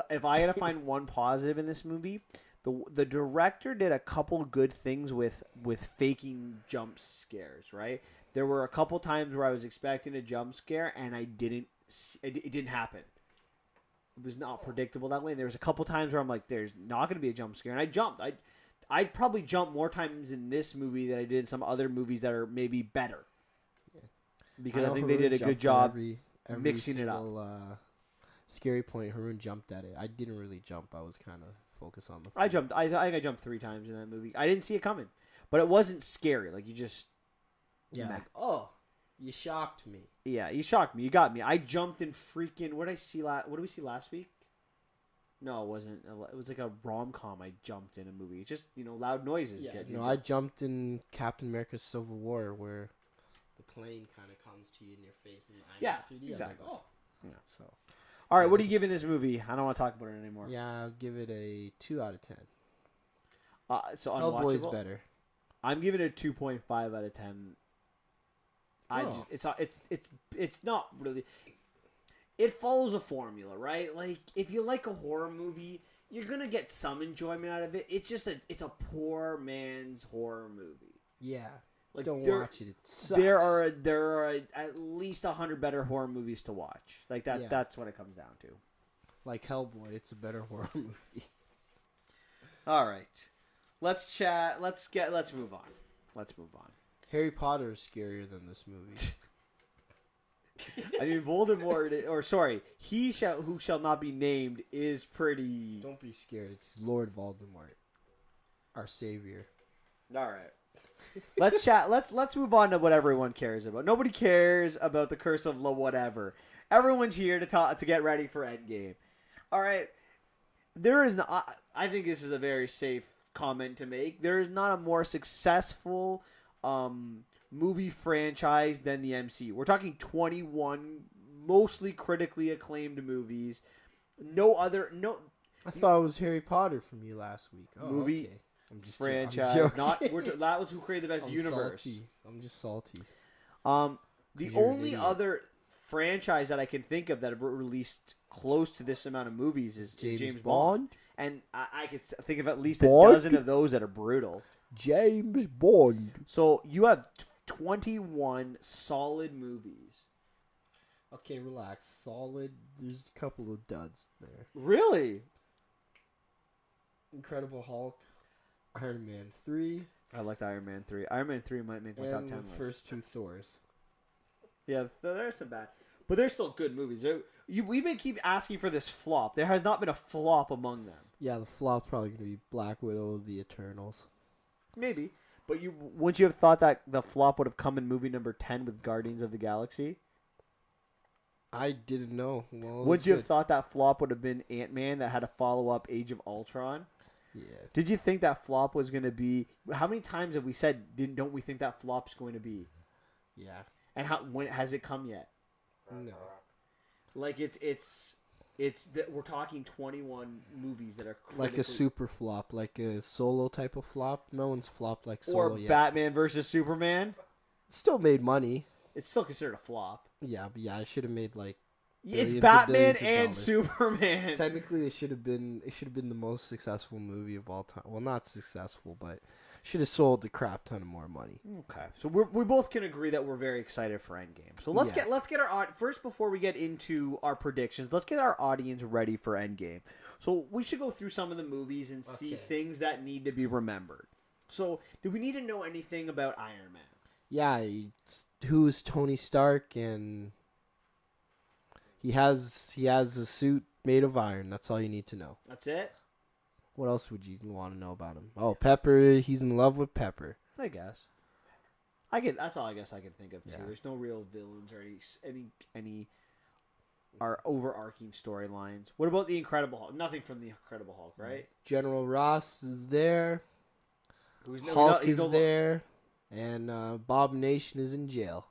If I had to find one positive in this movie, the director did a couple good things with faking jump scares. Right, there were a couple times where I was expecting a jump scare and it didn't happen. It was not predictable that way. And there was a couple times where I'm like, "There's not going to be a jump scare," and I jumped. I'd probably jump more times in this movie than I did in some other movies that are maybe better. Yeah. Because I think they did a good job every mixing it up. Scary point, Haroon jumped at it. I didn't really jump. I was kind of focused on the. I jumped. I think I jumped 3 times in that movie. I didn't see it coming, but it wasn't scary. Like you just. Yeah. Like, oh, you shocked me. Yeah, you shocked me. You got me. I jumped in freaking. What did I see? What did we see last week? No, it wasn't. It was like a rom-com. I jumped in a movie. It's just loud noises. Yeah. I jumped in Captain America's Civil War where the plane kind of comes to you in your face in the IMAX. Yeah, 3D. exactly. I was like, oh. Yeah. So. All right, what are you giving this movie? I don't want to talk about it anymore. Yeah, I'll give it a 2 out of 10. So Hellboy's unwatchable? better. I'm giving it a 2.5 out of 10. It's not really. It follows a formula, right? Like if you like a horror movie, you're gonna get some enjoyment out of it. It's just it's a poor man's horror movie. Yeah. Like don't watch it. It sucks. There are at least 100 better horror movies to watch. Like that. Yeah. That's what it comes down to. Like Hellboy, it's a better horror movie. All right, let's chat. Let's move on. Harry Potter is scarier than this movie. I mean, Voldemort, or sorry, who shall not be named is pretty. Don't be scared. It's Lord Voldemort, our savior. All right. Let's chat. Let's move on to what everyone cares about. Nobody cares about the Curse of La whatever. Everyone's here to get ready for Endgame. All right. There is not. I think this is a very safe comment to make. There is not a more successful movie franchise than the MCU. We're talking 21 mostly critically acclaimed movies. I thought it was Harry Potter from you last week. Oh, movie okay. I'm just franchise. That was who created the best universe. Salty. I'm just salty. The only other franchise that I can think of that have released close to this amount of movies is James Bond. And I I could think of at least Bond? a dozen of those that are brutal. James Bond. So you have 21 solid movies. Okay, relax. Solid. There's a couple of duds there. Really? Incredible Hulk, Iron Man 3, I liked Iron Man 3. Iron Man 3 might make my top 10 and the list. first two Thors. Yeah, there's some bad. But they're still good movies. We've been keep asking for this flop. There has not been a flop among them. Yeah, the flop's probably going to be Black Widow, The Eternals. Maybe. But wouldn't you have thought that the flop would have come in movie number 10 with Guardians of the Galaxy? I didn't know. Well, Would you have thought that flop would have been Ant-Man that had a follow-up Age of Ultron? Yeah. Did you think that flop was going to be... How many times have we said, don't we think that flop's going to be? Yeah. And when has it come yet? No. Like, we're talking 21 movies that are Like a super flop, like a Solo type of flop. No one's flopped like Solo or yet. Batman versus Superman. Still made money. It's still considered a flop. Yeah, but I should have made like It's billions Batman of and dollars. Superman. Technically, it should have been the most successful movie of all time. Well, not successful, but should have sold a crap ton of more money. Okay, so we both can agree that we're very excited for Endgame. So let's get our first before we get into our predictions. Let's get our audience ready for Endgame. So we should go through some of the movies and see things that need to be remembered. So do we need to know anything about Iron Man? Yeah, who's Tony Stark, and he has a suit made of iron. That's all you need to know. That's it. What else would you want to know about him? Oh, Pepper. He's in love with Pepper. I guess. That's all I guess I can think of too. Yeah. There's no real villains or any overarching storylines. What about the Incredible Hulk? Nothing from the Incredible Hulk, right? General Ross is there. Hulk is there. And Bob Nation is in jail.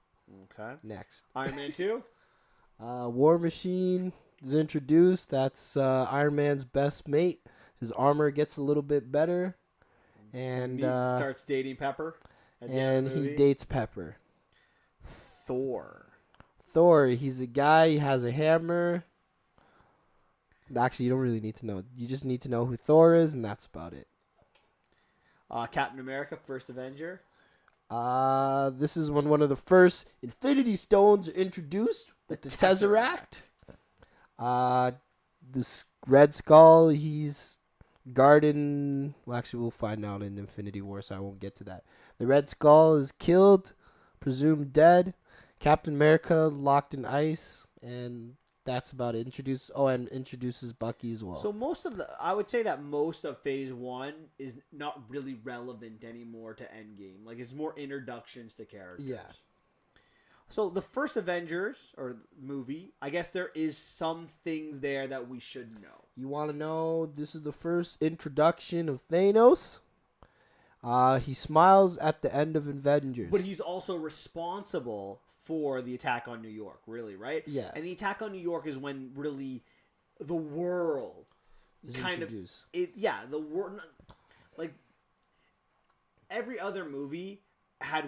Okay. Next. Iron Man 2? War Machine is introduced. That's Iron Man's best mate. His armor gets a little bit better. And he starts dating Pepper. And he dates Pepper. Thor, he's a guy. He has a hammer. Actually, you don't really need to know. You just need to know who Thor is, and that's about it. Captain America, First Avenger. This is when one of the first Infinity Stones are introduced with the Tesseract. This Red Skull, he's guarding... Well, actually, we'll find out in Infinity War, so I won't get to that. The Red Skull is killed, presumed dead. Captain America locked in ice, and that's about it. And introduces Bucky as well. So I would say that most of Phase 1 is not really relevant anymore to Endgame. Like, it's more introductions to characters. Yeah. So the first Avengers, or movie, I guess there is some things there that we should know. You want to know, this is the first introduction of Thanos. He smiles at the end of Avengers. But he's also responsible for the attack on New York, really, right? Yeah. And the attack on New York is when really the world is kind introduced. The world, like every other movie had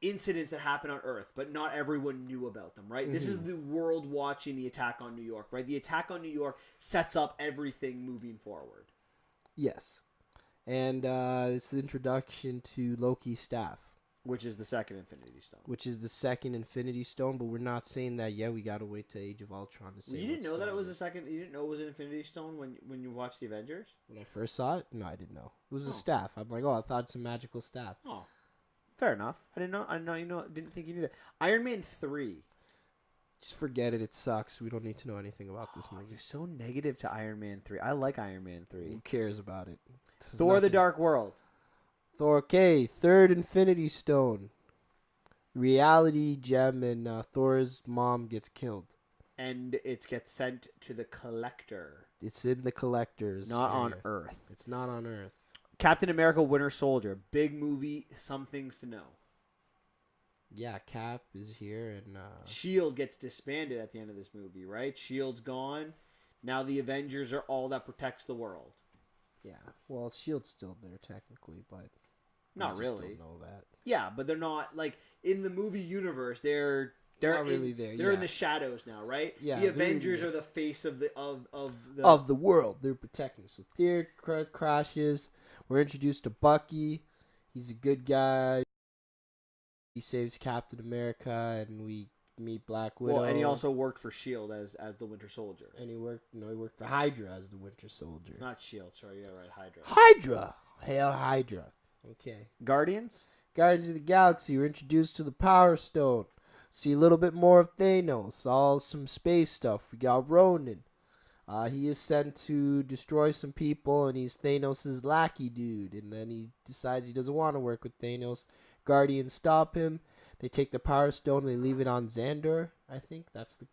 incidents that happened on Earth, but not everyone knew about them, right? Mm-hmm. This is the world watching the attack on New York, right? The attack on New York sets up everything moving forward. Yes. And it's the introduction to Loki's staff. Which is the second Infinity Stone. But we're not saying that yet. We gotta wait to Age of Ultron to say. You didn't know that it was the second. You didn't know it was an Infinity Stone when you watched the Avengers. When I first saw it, no, I didn't know. It was a staff. I'm like, I thought it's a magical staff. Oh, fair enough. I didn't know. Didn't think you knew that. Iron Man 3. Just forget it. It sucks. We don't need to know anything about this movie. You're so negative to Iron Man 3. I like Iron Man 3. Who cares about it? Thor: nothing. The Dark World. Thor, third Infinity Stone. Reality gem, and Thor's mom gets killed. And it gets sent to the Collector. It's in the Collector's Not area. on Earth. It's not on Earth. Captain America Winter Soldier. Big movie, some things to know. Yeah, Cap is here, and... S.H.I.E.L.D. gets disbanded at the end of this movie, right? S.H.I.E.L.D.'s gone. Now the Avengers are all that protects the world. Yeah, well, S.H.I.E.L.D's still there, technically, but... Not really. Just don't know that. Yeah, but they're not, like, in the movie universe, they're Not really there. They're in the shadows now, right? Yeah, the Avengers are the face of the of the world. They're protecting. So Theor crashes. We're introduced to Bucky. He's a good guy. He saves Captain America, and we meet Black Widow. Well, and he also worked for Shield as the Winter Soldier. And he worked for Hydra as the Winter Soldier. Not Shield, sorry, yeah, right, Hydra. Hydra, hail Hydra. Okay. Guardians of the Galaxy. We're introduced to the Power Stone. See a little bit more of Thanos. All some space stuff. We got Ronan. He is sent to destroy some people, and he's Thanos' lackey dude. And then he decides he doesn't want to work with Thanos. Guardians stop him. They take the Power Stone. They leave it on Xandar. I think that's the.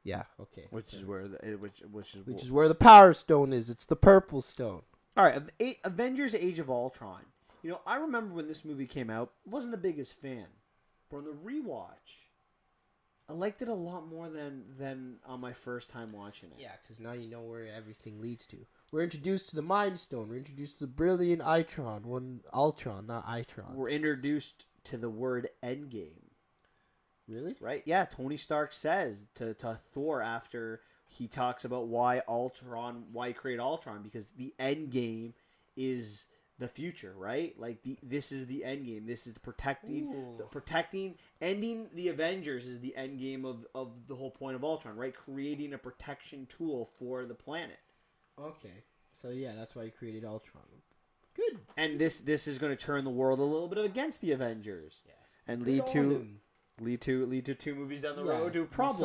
Yeah. Okay. which is where which is where the Power Stone is. It's the Purple Stone. All right, Avengers: Age of Ultron. You know, I remember when this movie came out. Wasn't the biggest fan, but on the rewatch, I liked it a lot more than on my first time watching it. Yeah, because now you know where everything leads to. We're introduced to the Mind Stone. We're introduced to the brilliant Ultron, not Itron. We're introduced to the word Endgame. Really? Right? Yeah, Tony Stark says to Thor after he talks about why he created Ultron, because the Endgame is the future, right? Like this is the end game. This is ending the Avengers is the end game of the whole point of Ultron, right? Creating a protection tool for the planet. Okay, so yeah, that's why he created Ultron. Good. And this is going to turn the world a little bit against the Avengers, and Good lead to two movies down the road to problems.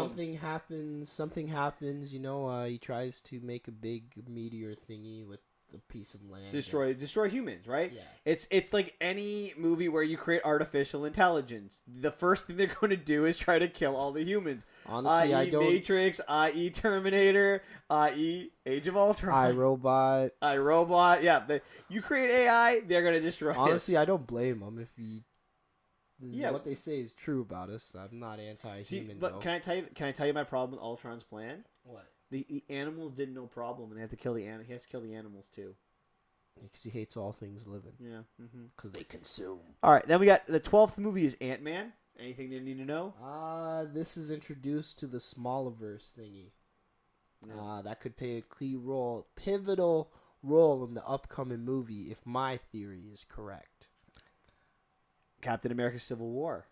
Something happens. You know, he tries to make a big meteor thingy with a piece of land. Destroy humans, right? Yeah. It's like any movie where you create artificial intelligence. The first thing they're going to do is try to kill all the humans. Honestly, I don't. Matrix, i.e. Terminator, i.e. Age of Ultron, iRobot. Yeah, you create AI, they're going to destroy. Honestly, I don't blame them if what they say is true about us. I'm not anti-human. But can I tell you my problem with Ultron's plan? What? The animals did no problem, and they have to kill he has to kill the animals too. Because he hates all things living. Yeah. Because they consume. All right, then we got the 12th movie is Ant-Man. Anything they need to know? This is introduced to the Smalliverse thingy. Yeah. That could play a pivotal role in the upcoming movie if my theory is correct. Captain America: Civil War.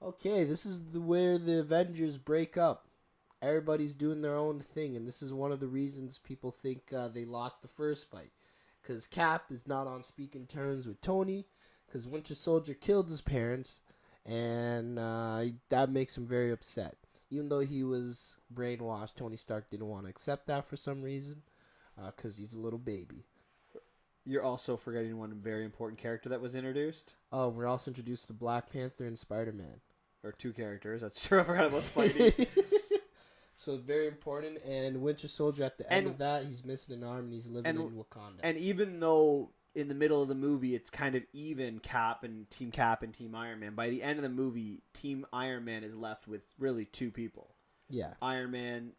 Okay, this is where the Avengers break up. Everybody's doing their own thing, and this is one of the reasons people think they lost the first fight. Because Cap is not on speaking terms with Tony, because Winter Soldier killed his parents, and that makes him very upset. Even though he was brainwashed, Tony Stark didn't want to accept that for some reason, because he's a little baby. You're also forgetting one very important character that was introduced. Oh, we're also introduced to Black Panther and Spider-Man. Or two characters. That's true. I forgot about Spidey. So very important. And Winter Soldier, at the end of that, he's missing an arm and he's living in Wakanda. And even though in the middle of the movie it's kind of even Cap and Team Iron Man, by the end of the movie, Team Iron Man is left with really two people. Yeah. Iron Man.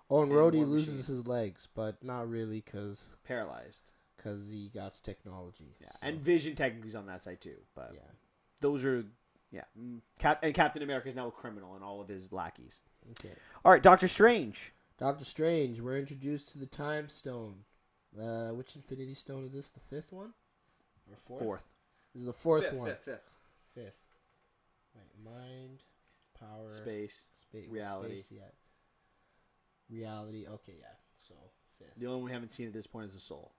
Oh, and Rhodey loses his legs, but not really because... Paralyzed. Because he got technology. Yeah, so. And Vision technically is on that side too. But yeah. Those are... Yeah. And Captain America is now a criminal and all of his lackeys. Okay. All right, Doctor Strange. We're introduced to the Time Stone. Which Infinity Stone is this? The fifth one? Or fourth? This is the fourth one. Fifth. Right. Mind, power, space, reality. Space, yeah. Reality. Okay, yeah. So fifth. The only one we haven't seen at this point is the soul.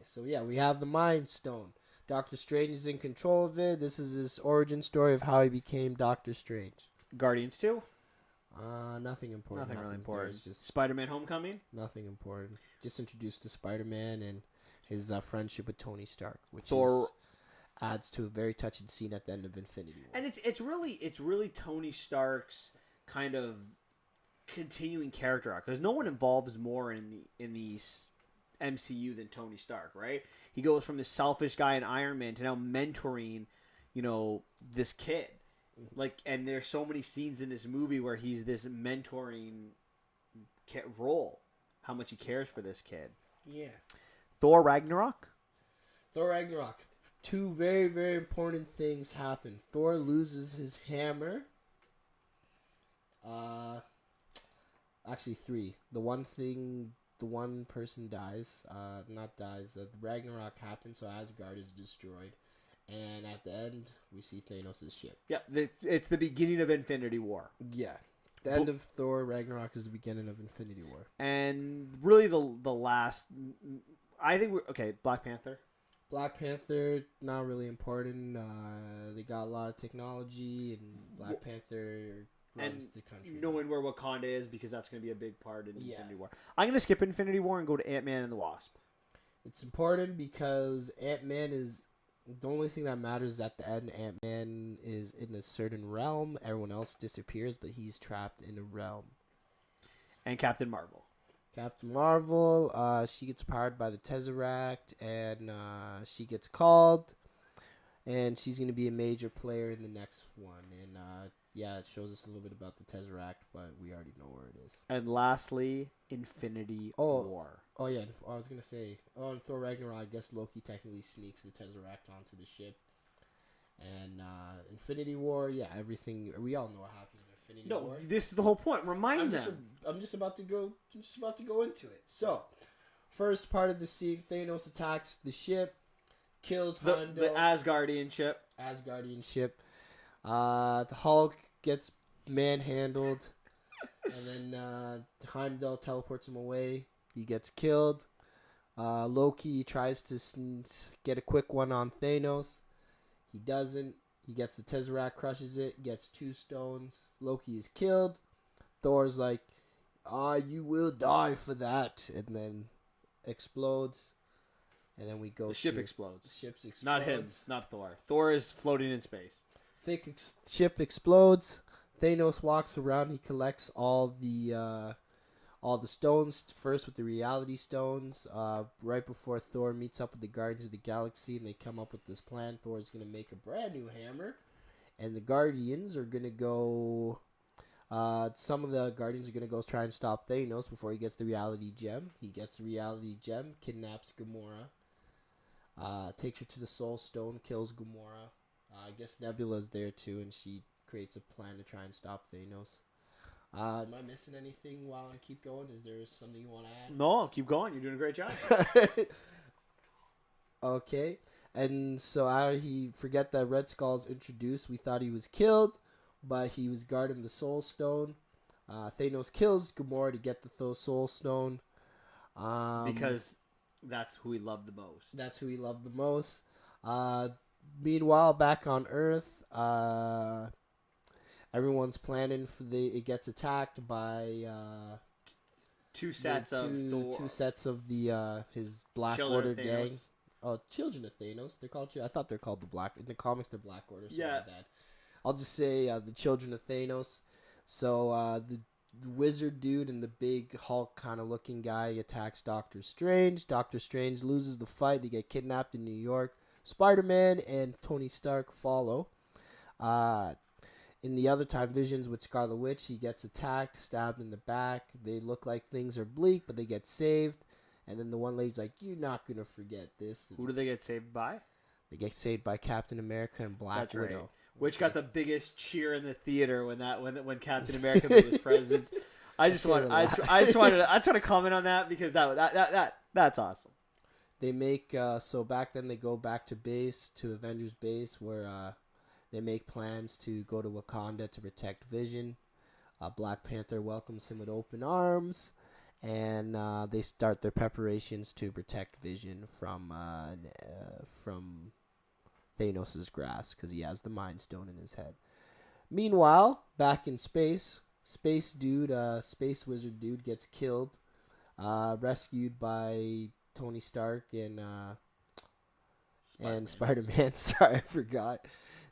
So yeah, we have the Mind Stone. Doctor Strange is in control of it. This is his origin story of how he became Doctor Strange. Guardians 2? Nothing important. Nothing really important. It's just Spider-Man Homecoming? Nothing important. Just introduced to Spider-Man and his friendship with Tony Stark, which adds to a very touching scene at the end of Infinity War. And it's really Tony Stark's kind of continuing character arc, because no one involved more in the MCU than Tony Stark, right? He goes from this selfish guy in Iron Man to now mentoring, this kid. And there's so many scenes in this movie where he's this mentoring role. How much he cares for this kid. Yeah. Thor Ragnarok. Two very, very important things happen. Thor loses his hammer, Uh, actually, three. The one person dies. Not dies. The Ragnarok happens, so Asgard is destroyed, and at the end, we see Thanos' ship. Yeah, it's the beginning of Infinity War. Yeah, the end of Thor Ragnarok is the beginning of Infinity War. And really, the last, I think Black Panther. Black Panther, not really important. They got a lot of technology, and Black Panther runs the country. Knowing where Wakanda is, because that's going to be a big part in Infinity War. I'm going to skip Infinity War and go to Ant-Man and the Wasp. It's important because Ant-Man is the only thing that matters is at the end. Ant-Man is in a certain realm. Everyone else disappears, but he's trapped in a realm. And Captain Marvel. Captain Marvel, she gets powered by the Tesseract, and she gets called, and she's going to be a major player in the next one. And yeah, it shows us a little bit about the Tesseract, but we already know where it is. And lastly, Infinity War. Oh yeah, I was going to say, in Thor Ragnarok, I guess Loki technically sneaks the Tesseract onto the ship. And Infinity War, yeah, everything, we all know what happens in Infinity War. No, this is the whole point. Remind them. I'm just about to go into it. So, first part of the scene, Thanos attacks the ship, kills Heimdall. The Asgardian ship. The Hulk gets manhandled, and then Heimdall teleports him away. He gets killed. Loki tries to get a quick one on Thanos. He doesn't. He gets the Tesseract, crushes it, gets 2 stones. Loki is killed. Thor's like, you will die for that. And then explodes. And then we go The ship explodes. The ship explodes. Not him. Not Thor. Thor is floating in space. Ship explodes. Thanos walks around. He collects all the stones, first with the reality stones, right before Thor meets up with the Guardians of the Galaxy, and they come up with this plan. Thor's going to make a brand new hammer, and the Guardians are going to go... some of the Guardians are going to go try and stop Thanos before he gets the reality gem. He gets the reality gem, kidnaps Gamora, takes her to the Soul Stone, kills Gamora. I guess Nebula's there too, and she creates a plan to try and stop Thanos. Am I missing anything while I keep going? Is there something you want to add? No, keep going. You're doing a great job. Okay. And so he forget that Red Skull's introduced. We thought he was killed, but he was guarding the Soul Stone. Thanos kills Gamora to get the Soul Stone. Because that's who he loved the most. Meanwhile, back on Earth, everyone's planning for it gets attacked by two sets of his Black Children Order of gang. Thanos. Oh, Children of Thanos. They're called. I thought they're called the Black. In the comics, they're Black Order. So Yeah. I'll just say the Children of Thanos. So the wizard dude and the big Hulk kind of looking guy attacks Doctor Strange. Doctor Strange loses the fight. They get kidnapped in New York. Spider-Man and Tony Stark follow. In the other time, Visions with Scarlet Witch, he gets attacked, stabbed in the back. They look like things are bleak, but they get saved. And then the one lady's like, "You're not going to forget this." Who do they get saved by? They get saved by Captain America and Black Widow. Right. Which got the biggest cheer in the theater when Captain America made his presence. I just want to comment on that because that's awesome. They make so back then they go back to base, to Avengers base, where they make plans to go to Wakanda to protect Vision. Black Panther welcomes him with open arms, and they start their preparations to protect Vision from Thanos' grasp because he has the Mind Stone in his head. Meanwhile, back in space, space wizard dude gets killed, rescued by Tony Stark and Spider-Man. Sorry, I forgot.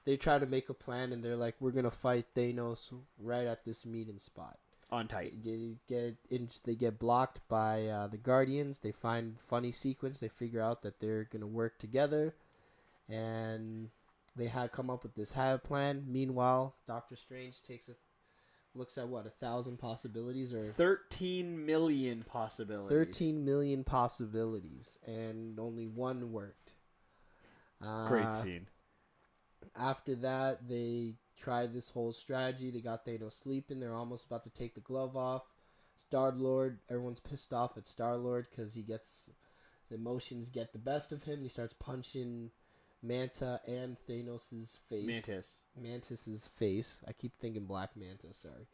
They try to make a plan, and they're like, "We're gonna fight Thanos right at this meeting spot." On Titan. They get blocked by the Guardians. They find funny sequence. They figure out that they're gonna work together, and they come up with this plan. Meanwhile, Doctor Strange looks at 1,000 possibilities or 13 million possibilities. 13 million possibilities, and only one worked. Great scene. After that, they try this whole strategy. They got Thanos sleeping. They're almost about to take the glove off. Star-Lord, everyone's pissed off at Star-Lord because he gets emotions get the best of him. He starts punching Manta and Thanos' face. Mantis's face. I keep thinking Black Manta, sorry.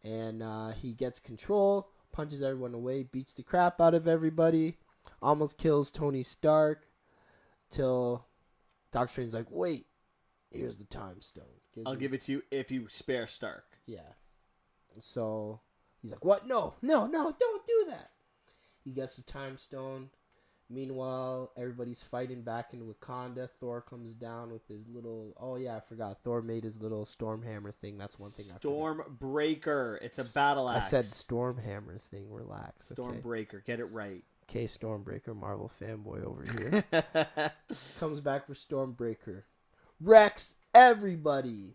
And he gets control, punches everyone away, beats the crap out of everybody, almost kills Tony Stark, till Doctor Strange's like, wait, here's the time stone. I'll give it to you if you spare Stark. Yeah. So he's like, what? No, don't do that. He gets the time stone. Meanwhile, everybody's fighting back in Wakanda. Thor comes down with his little... Oh, yeah, I forgot. Thor made his little Stormhammer thing. That's one thing I forgot. Stormbreaker. It's a battle axe. I said Stormhammer thing. Relax. Stormbreaker. Okay. Get it right. Okay, Stormbreaker, Marvel fanboy over here. Comes back for Stormbreaker. Wrecks everybody.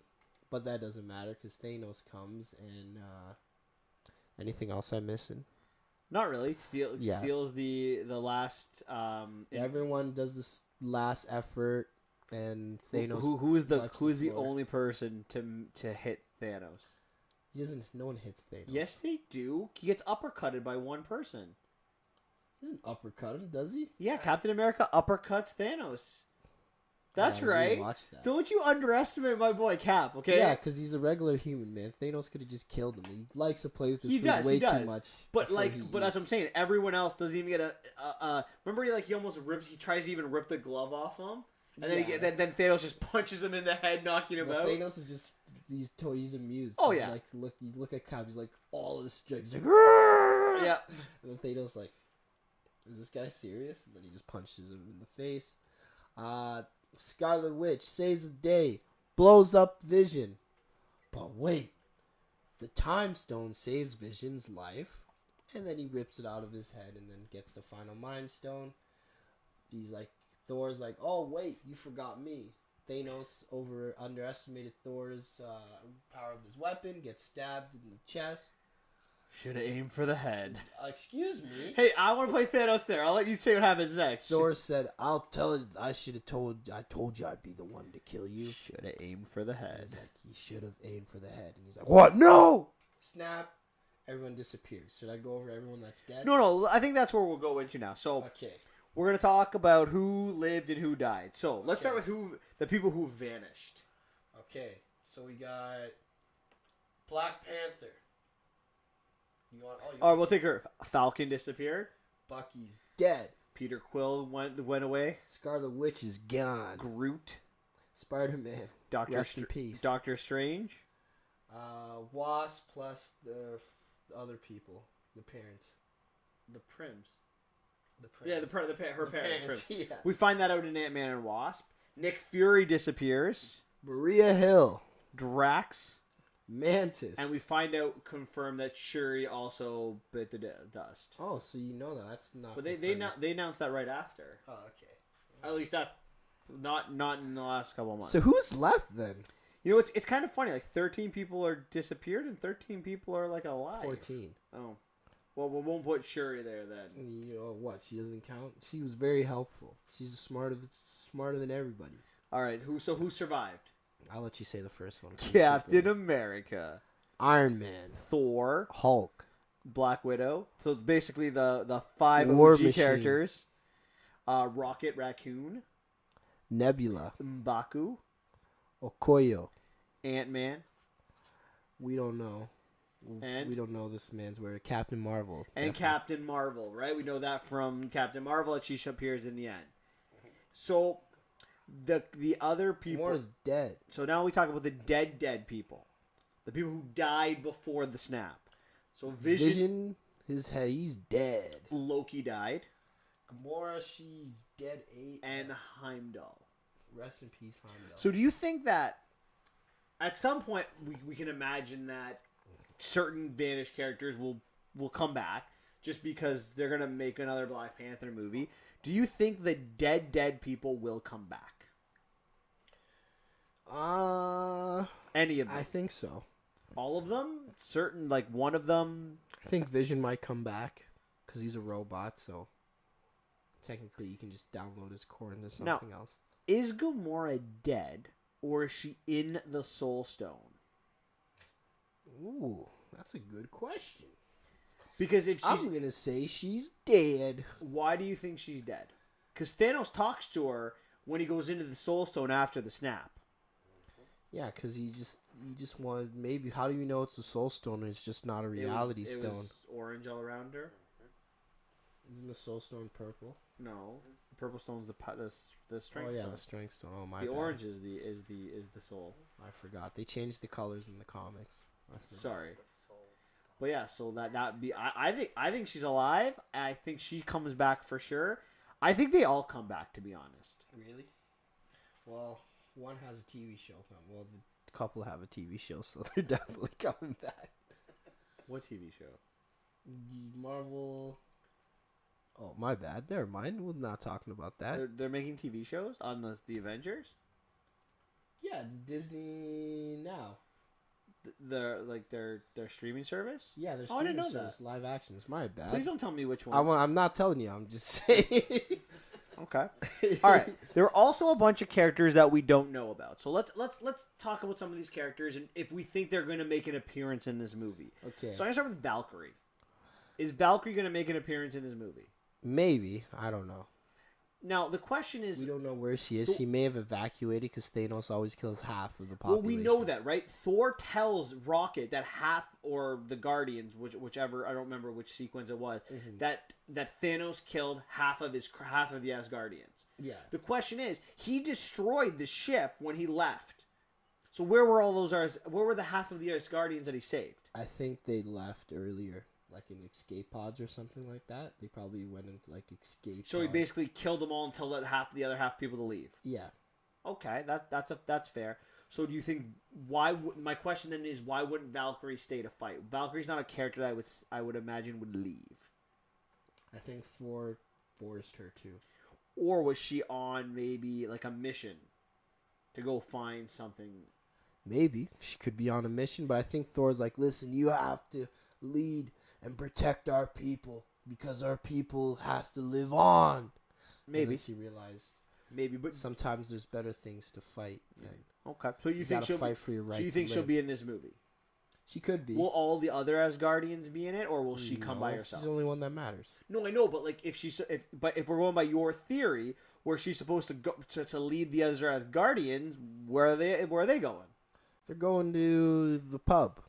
But that doesn't matter because Thanos comes and... anything else I'm missing? Not really. Steals the last. Everyone does this last effort, and Thanos. Who's the only person to hit Thanos? He doesn't. No one hits Thanos. Yes, they do. He gets uppercutted by one person. He doesn't uppercut him, does he? Yeah, Captain America uppercuts Thanos. That's right. Watch that. Don't you underestimate my boy Cap, okay? Yeah, because he's a regular human, man. Thanos could have just killed him. He likes to play with his food way too much. But that's what I'm saying. Everyone else doesn't even get a. Remember, he almost rips. He tries to even rip the glove off him, and then Thanos just punches him in the head, knocking him out. Thanos is just he's amused. Oh he's yeah. Like you look at Cap. He's like all of this strength. He's like, yeah. And then Thanos like, is this guy serious? And then he just punches him in the face. Scarlet Witch saves the day, blows up Vision. But wait, the Time Stone saves Vision's life, and then he rips it out of his head and then gets the final Mind Stone. Thor's like, oh wait, you forgot me. Thanos underestimated Thor's power of his weapon, gets stabbed in the chest. Should have aimed for the head. Excuse me. Hey, I want to play Thanos there. I'll let you say what happens next. Thor said, I told you I'd be the one to kill you. Should have aimed for the head. He's like, you should have aimed for the head. And he's like, what? No! Snap. Everyone disappears. Should I go over everyone that's dead? No. I think that's where we'll go into now. So, okay. We're going to talk about who lived and who died. So, let's start with the people who vanished. Okay. So, we got Black Panther. We'll take her. Falcon disappeared. Bucky's dead. Peter Quill went away. Scarlet Witch is gone. Groot. Spider-Man. Rest in peace. Doctor Strange. Wasp plus the other people. The parents. The Prims. The her parents. Yeah. We find that out in Ant-Man and Wasp. Nick Fury disappears. Maria Hill. Drax. Mantis. And we confirm that Shuri also bit the dust. Oh, so you know that. That's not... But they announced that right after. Oh, okay. At least that... Not in the last couple of months. So who's left then? You know, it's kind of funny. 13 people are disappeared and 13 people are alive. 14. Oh. Well, we won't put Shuri there then. You know what? She doesn't count? She was very helpful. She's smarter than everybody. All right. Who survived? I'll let you say the first one. Captain America, Iron Man, Thor, Hulk, Black Widow. So basically the 5 War OG Machine. characters. Rocket Raccoon, Nebula, M'Baku, Okoye, Ant-Man. We don't know. And we don't know this man's where. Captain Marvel. And definitely. Captain Marvel, right? We know that from Captain Marvel that she appears in the end. So the other people... More is dead. So now we talk about the dead people. The people who died before the snap. So Vision he's dead. Loki died. Gamora, she's dead 8. And Heimdall. Rest in peace, Heimdall. So do you think that at some point we can imagine that certain vanished characters will come back just because they're going to make another Black Panther movie? Do you think the dead people will come back? Any of them? I think so. All of them? Certain, one of them? I think Vision might come back because he's a robot, so technically you can just download his core into something else. Is Gamora dead, or is she in the Soul Stone? Ooh, that's a good question. Because if she's, I'm gonna say she's dead. why do you think she's dead? Because Thanos talks to her when he goes into the Soul Stone after the snap. Yeah, because he just wanted, maybe. How do you know it's a Soul Stone and it's just not a Reality It Stone? was orange all around her. Isn't the Soul Stone purple? No, the purple stone's the strength. Oh yeah, stone. the Strength Stone. Oh my The bad. orange is the soul. I forgot. They changed the colors in the comics. Sorry, but yeah. So that be. I think she's alive. I think she comes back for sure. I think they all come back. To be honest. Really? Well, one has a TV show. Well, the couple have a TV show, so they're definitely coming back. What TV show? Marvel. Oh, my bad. Never mind. We're not talking about that. They're making TV shows on the Avengers. Yeah, Disney Now. Their streaming service. Yeah, there's I didn't know that. live actions. My bad. Please don't tell me which one. I'm not telling you. I'm just saying. Okay. All right. There are also a bunch of characters that we don't know about. So let's talk about some of these characters and if we think they're going to make an appearance in this movie. Okay. So I'm going to start with Valkyrie. Is Valkyrie going to make an appearance in this movie? Maybe. I don't know. Now, the question is... We don't know where she is. She may have evacuated because Thanos always kills half of the population. Well, we know that, right? Thor tells Rocket that half, or the Guardians, whichever, I don't remember which sequence it was, that Thanos killed half of the Asgardians. Yeah. The question is, he destroyed the ship when he left. So where were all those? Where were the half of the Asgardians that he saved? I think they left earlier, like in escape pods or something like that. They probably went into like escape. So he basically killed them all until let the other half people to leave. Yeah. Okay, that's fair. So do you think my question then is why wouldn't Valkyrie stay to fight? Valkyrie's not a character that I would imagine would leave. I think Thor forced her to. Or was she on maybe like a mission to go find something? Maybe she could be on a mission, but I think Thor's like, listen, you have to lead and protect our people because our people has to live on. Maybe she realized. Maybe, but sometimes there's better things to fight. Okay, so you think she'll fight for your right? So you think she'll be in this movie? She could be. Will all the other Asgardians be in it, or will she come by herself? She's the only one that matters. No, I know, but like if we're going by your theory, where she's supposed to go to lead the other Asgardians, where are they going? They're going to the pub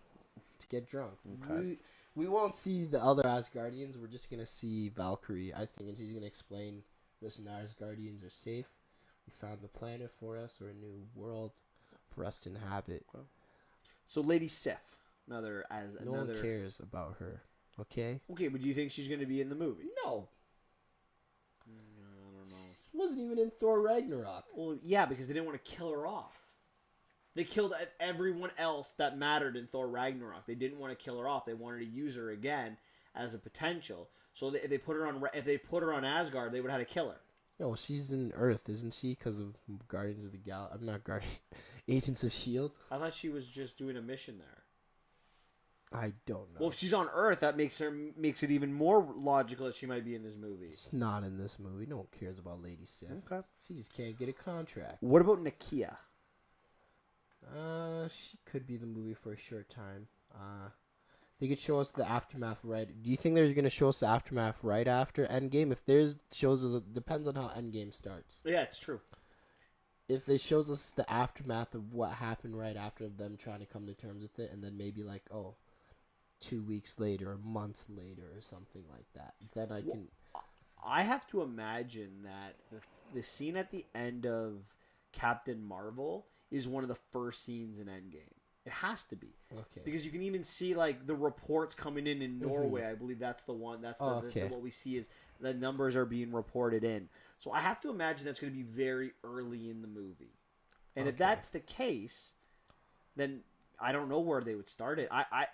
to get drunk. Okay. We won't see the other Asgardians. We're just gonna see Valkyrie, I think, and she's gonna explain. Listen, our Asgardians are safe. We found the planet for us, or a new world for us to inhabit. Okay. So Lady Sif, no one cares about her. Okay. Okay, but do you think she's going to be in the movie? No. I don't know. She wasn't even in Thor Ragnarok. Well, yeah, because they didn't want to kill her off. They killed everyone else that mattered in Thor Ragnarok. They didn't want to kill her off. They wanted to use her again as a potential. So if they put her on Asgard, they would have had to kill her. Yeah, well, she's in Earth, isn't she? Because of Guardians of the Galaxy. I'm not Guardian. Agents of S.H.I.E.L.D. I thought she was just doing a mission there. I don't know. Well, if she's on Earth, that makes it even more logical that she might be in this movie. She's not in this movie. No one cares about Lady Sif. Okay. She just can't get a contract. What about Nakia? She could be in the movie for a short time. They could show us the aftermath right. Do you think they're going to show us the aftermath right after Endgame? If there's depends on how Endgame starts. Yeah, it's true. If it shows us the aftermath of what happened right after them trying to come to terms with it, and then maybe like 2 weeks later or months later or something like that, then I can. I have to imagine that the scene at the end of Captain Marvel is one of the first scenes in Endgame. It has to be. Okay. Because you can even see like the reports coming in Norway. I believe that's the one. That's what we see is the numbers are being reported in. So I have to imagine that's going to be very early in the movie. And if that's the case, then I don't know where they would start it.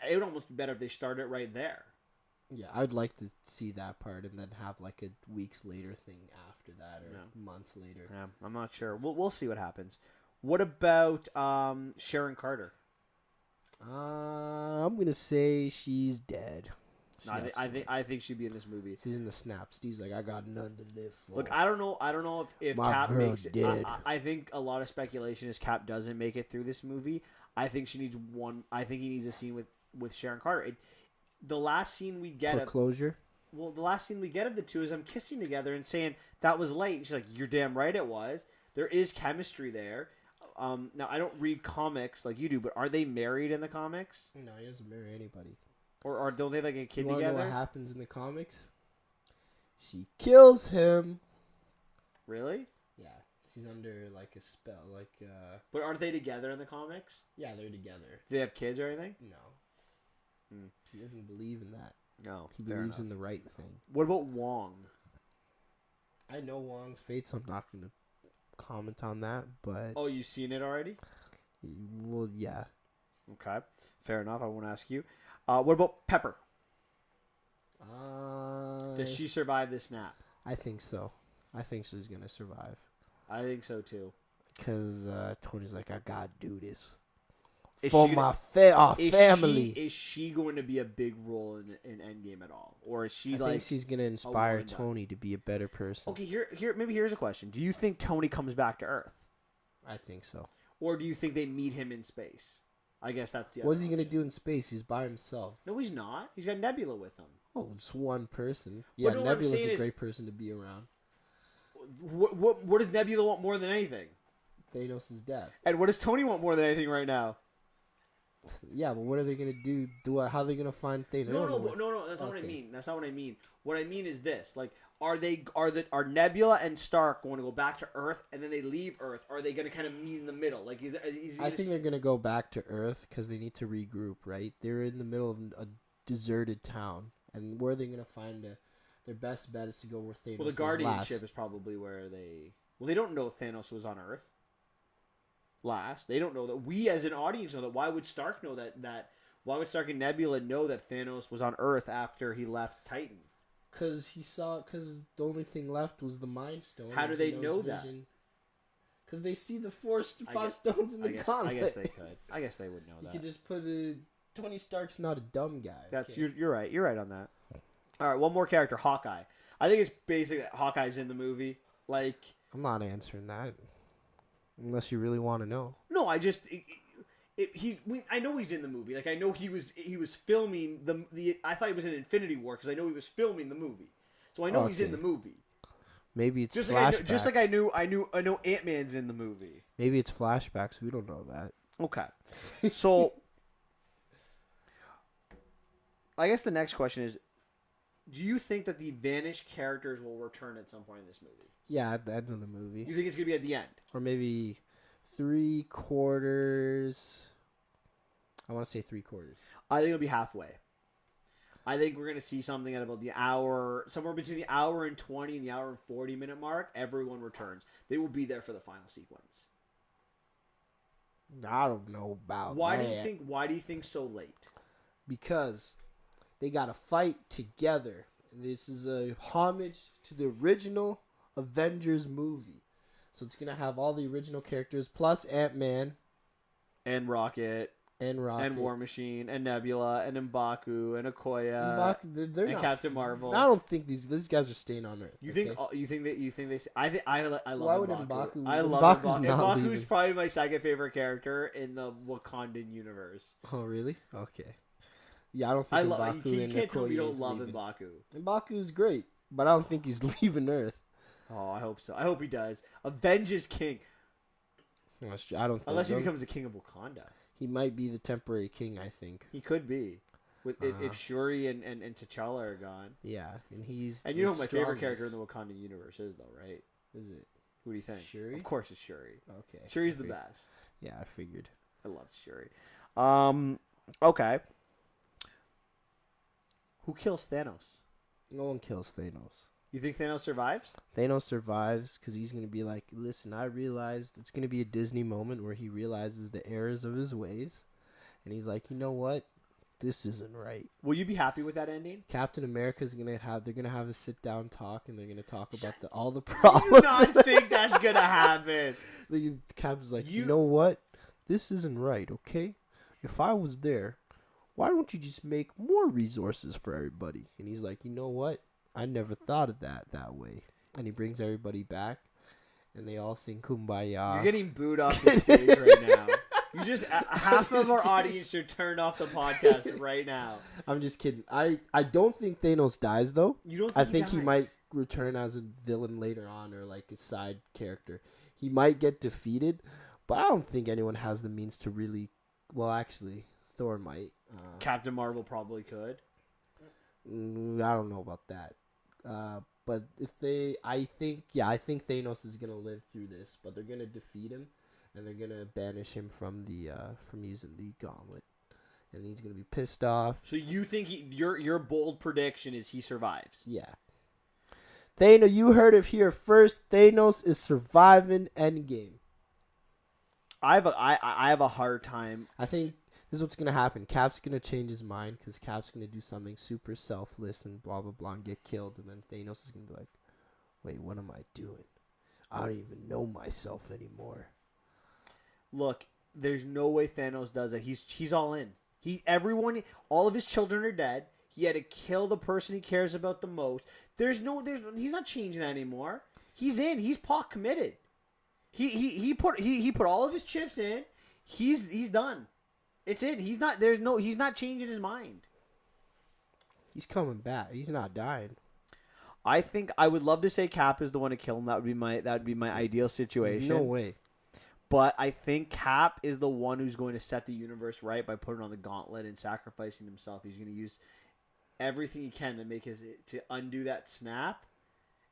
It would almost be better if they started it right there. Yeah, I'd like to see that part and then have like a weeks later thing after that or months later. Yeah, I'm not sure. We'll see what happens. What about Sharon Carter? I'm gonna say she's dead. No, I think she'd be in this movie. She's in the snaps. Steve's like, I got none to live for. Look, I don't know if My Cap girl makes it. dead. I think a lot of speculation is Cap doesn't make it through this movie. I think she needs one. I think he needs a scene with Sharon Carter. The last scene we get for closure. Well, the last scene we get of the two is them kissing together and saying that was late. And she's like, "You're damn right it was." There is chemistry there. Now I don't read comics like you do, but are they married in the comics? No, he doesn't marry anybody. Or don't they have like a kid you wanna together? know what happens in the comics? She kills him. Really? Yeah, he's under like a spell, like. But aren't they together in the comics? Yeah, they're together. Do they have kids or anything? No. He doesn't believe in that. No. He believes in the right thing. What about Wong? I know Wong's fate, so I'm not going to comment on that, but... Oh, you've seen it already? Well, yeah. Okay. Fair enough. I won't ask you. What about Pepper? Does she survive the snap? I think so. I think she's going to survive. I think so, too. Because Tony's like, I got to do this. Is For she my is family. Is she going to be a big role in Endgame at all? Or is she I think she's going to inspire Tony to be a better person. Okay, here's a question. Do you think Tony comes back to Earth? I think so. Or do you think they meet him in space? I guess that's the other What's he going to option. do in space? He's by himself. No, he's not. He's got Nebula with him. Oh, just one person. Yeah, no, what I'm Nebula's saying a is- great person to be around. What does Nebula want more than anything? Thanos' death. And what does Tony want more than anything right now? Yeah, but what are they gonna do? How are they gonna find Thanos? No. That's not what I Okay. mean. That's not what I mean. What I mean is this: like, are Nebula and Stark going to go back to Earth and then they leave Earth? Or are they going to kind of meet in the middle? Like, I think they're gonna go back to Earth because they need to regroup. Right? They're in the middle of a deserted town, and where are they gonna find their best bet is to go where Thanos. Well, the guardianship is probably where they. Well, they don't know Thanos was on Earth. Last, they don't know that. We, as an audience, know that. Why would Stark know that? Why would Stark and Nebula know that Thanos was on Earth after he left Titan? Because the only thing left was the Mind Stone. How do they know that? Because they see the five stones in the gauntlet. I guess they could. I guess they would know You that. could just put Tony Stark's not a dumb guy. That's okay? you're right. You're right on that. All right, one more character, Hawkeye. I think it's basically that Hawkeye's in the movie. Like, I'm not answering that. Unless you really want to know. no, I just I know he's in the movie. Like, I know he was filming the. I thought he was in Infinity War because I know he was filming the movie. So I know he's in the movie. Maybe it's Just flashbacks. just like I know Ant-Man's in the movie. Maybe it's flashbacks. We don't know that. Okay. So I guess the next question is, do you think that the vanished characters will return at some point in this movie? Yeah, at the end of the movie. You think it's going to be at the end? Or maybe 3/4. I want to say 3/4. I think it'll be halfway. I think we're going to see something at about the hour, somewhere between the hour and 20 and the hour and 40-minute mark. Everyone returns. They will be there for the final sequence. I don't know about Why that. do you think so late? Because they got to fight together. This is a homage to the original Avengers movie. So it's going to have all the original characters plus Ant-Man And Rocket. and Rocket. And War Machine. And Nebula. And M'Baku. And Okoye. They're and not, Captain Marvel. I don't think these guys are staying on Earth. You okay? think they? I love Why would M'Baku. M'Baku- I love M'Baku's M'Baku. not M'Baku's leaving. probably my second favorite character in the Wakandan universe. Oh, really? Okay. Yeah, I don't think I love. M'Baku You and can't tell me you Okoye don't is love leaving. M'Baku. M'Baku's great, but I don't think he's leaving Earth. Oh, I hope so. I hope he does. Avenge his king, I don't think unless he so. becomes the king of Wakanda. He might be the temporary king, I think. He could be, if Shuri and T'Challa are gone. Yeah, and he's. And you know the who my favorite strongest. character in the Wakandan universe is, though, right? Is it? Who do you think? Shuri? Of course, it's Shuri. Okay. Shuri's I the figured. best. Yeah, I figured. I love Shuri. Okay. Who kills Thanos? No one kills Thanos. You think Thanos survives? Thanos survives because he's going to be like, listen, I realized it's going to be a Disney moment where he realizes the errors of his ways. And he's like, you know what? This isn't right. Will you be happy with that ending? Captain America's going to have, they're going to have a sit down talk and they're going to talk about all the I do problems. not think that's gonna happen. The Captain's like, you know what? This isn't right, okay? If I was there, why don't you just make more resources for everybody? And he's like, you know what? I never thought of that way. And he brings everybody back, and they all sing Kumbaya. You're getting booed off the stage right now. You just half of our audience should turn off the podcast right now. I'm just kidding. I don't think Thanos dies though. You don't? I think he might return as a villain later on, or like a side character. He might get defeated, but I don't think anyone has the means to really. Well, actually, Thor might. Captain Marvel probably could. I don't know about that. But I think Thanos is gonna live through this, but they're gonna defeat him, and they're gonna banish him from using the gauntlet, and he's gonna be pissed off. So you think your bold prediction is he survives? Yeah. Thanos, you heard it here first. Thanos is surviving Endgame. I have a hard time. I think this is what's gonna happen. Cap's gonna change his mind because Cap's gonna do something super selfless and blah blah blah and get killed, and then Thanos is gonna be like, "Wait, what am I doing? I don't even know myself anymore." Look, there's no way Thanos does it. He's all in. All of his children are dead. He had to kill the person he cares about the most. He's not changing that anymore. He's in. He's pot committed. He put all of his chips in. He's done. It's in. He's not changing his mind. He's coming back. He's not dying. I think I would love to say Cap is the one to kill him. That would be my ideal situation. There's no way. But I think Cap is the one who's going to set the universe right by putting on the gauntlet and sacrificing himself. He's going to use everything he can to undo that snap,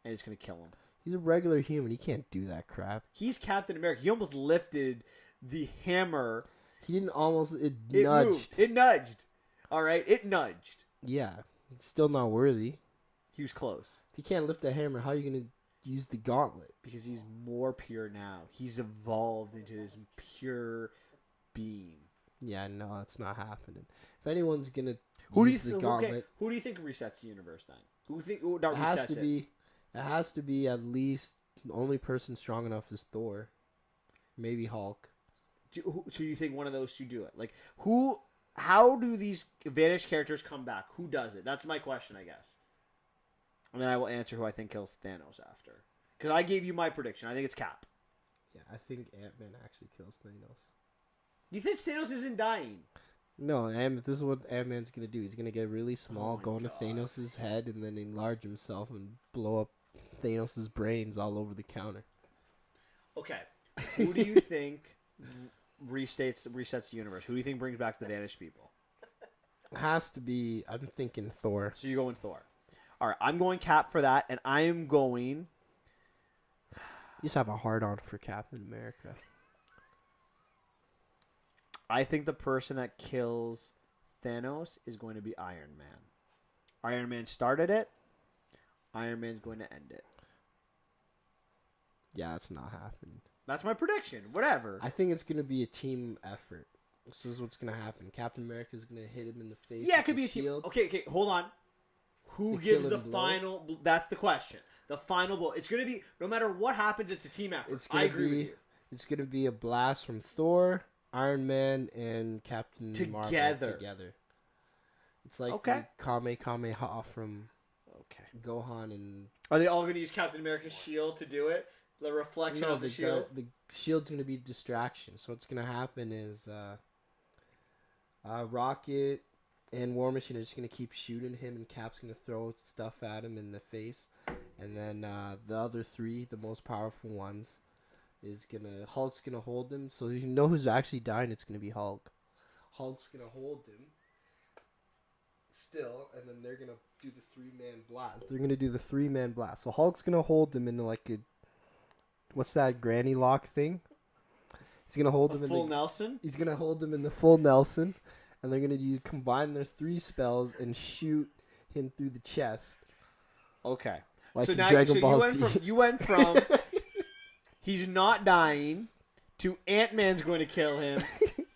and it's going to kill him. He's a regular human. He can't do that crap. He's Captain America. He almost lifted the hammer. He didn't almost. It It nudged. moved. It nudged. All right, it nudged. Yeah, he's still not worthy. He was close. If you can't lift a hammer, how are you gonna use the gauntlet? Because he's more pure now. He's evolved into this pure being. Yeah, no, that's not happening. If anyone's gonna Who use the gauntlet, who do you think resets the universe then? it has to be at least the only person strong enough is Thor, maybe Hulk. So you think one of those two do it? Like who? How do these vanished characters come back? Who does it? That's my question, I guess. And then I will answer who I think kills Thanos after. Because I gave you my prediction. I think it's Cap. Yeah, I think Ant-Man actually kills Thanos. You think Thanos isn't dying? No, this is what Ant-Man's gonna do. He's gonna get really small, my go into God. Thanos' head, and then enlarge himself and blow up Thanos' brains all over the counter. Okay. Who do you think resets the universe? Who do you think brings back the vanished people? It has to be. I'm thinking Thor. So you're going Thor. All right, I'm going Cap for that, and I am going. You just have a hard on for Captain America. I think the person that kills Thanos is going to be Iron Man. Iron Man started it. Iron Man's going to end it. Yeah, it's not happening. That's my prediction. Whatever. I think it's gonna be a team effort. This is what's gonna happen. Captain America's gonna hit him in the face. Yeah, it with could the be a team. shield. Okay, hold on. Who The gives kill the and blow? final? That's the question. The final blow. It's going to be, no matter what happens, it's a team effort. It's gonna I agree be. with you. It's gonna be a blast from Thor, Iron Man, and Captain Marvel Together. together. It's like Okay. the Kamehameha from Okay. Gohan and. Are they all going to use Captain America's shield to do it? The reflection No, of the shield? the shield's gonna be a distraction. So what's gonna happen is Rocket and War Machine are just gonna keep shooting him, and Cap's gonna throw stuff at him in the face, and then the other three, the most powerful ones, Hulk's gonna hold him. So you know who's actually dying? It's gonna be Hulk. Hulk's gonna hold him still, and then they're gonna do the 3-man blast. So Hulk's gonna hold him in like a. What's that granny lock thing? He's gonna hold him in full Nelson? He's gonna hold him in the full Nelson, and they're gonna combine their 3 spells and shoot him through the chest. Okay. Like So in now Dragon so Ball you went from he's not dying to Ant-Man's going to kill him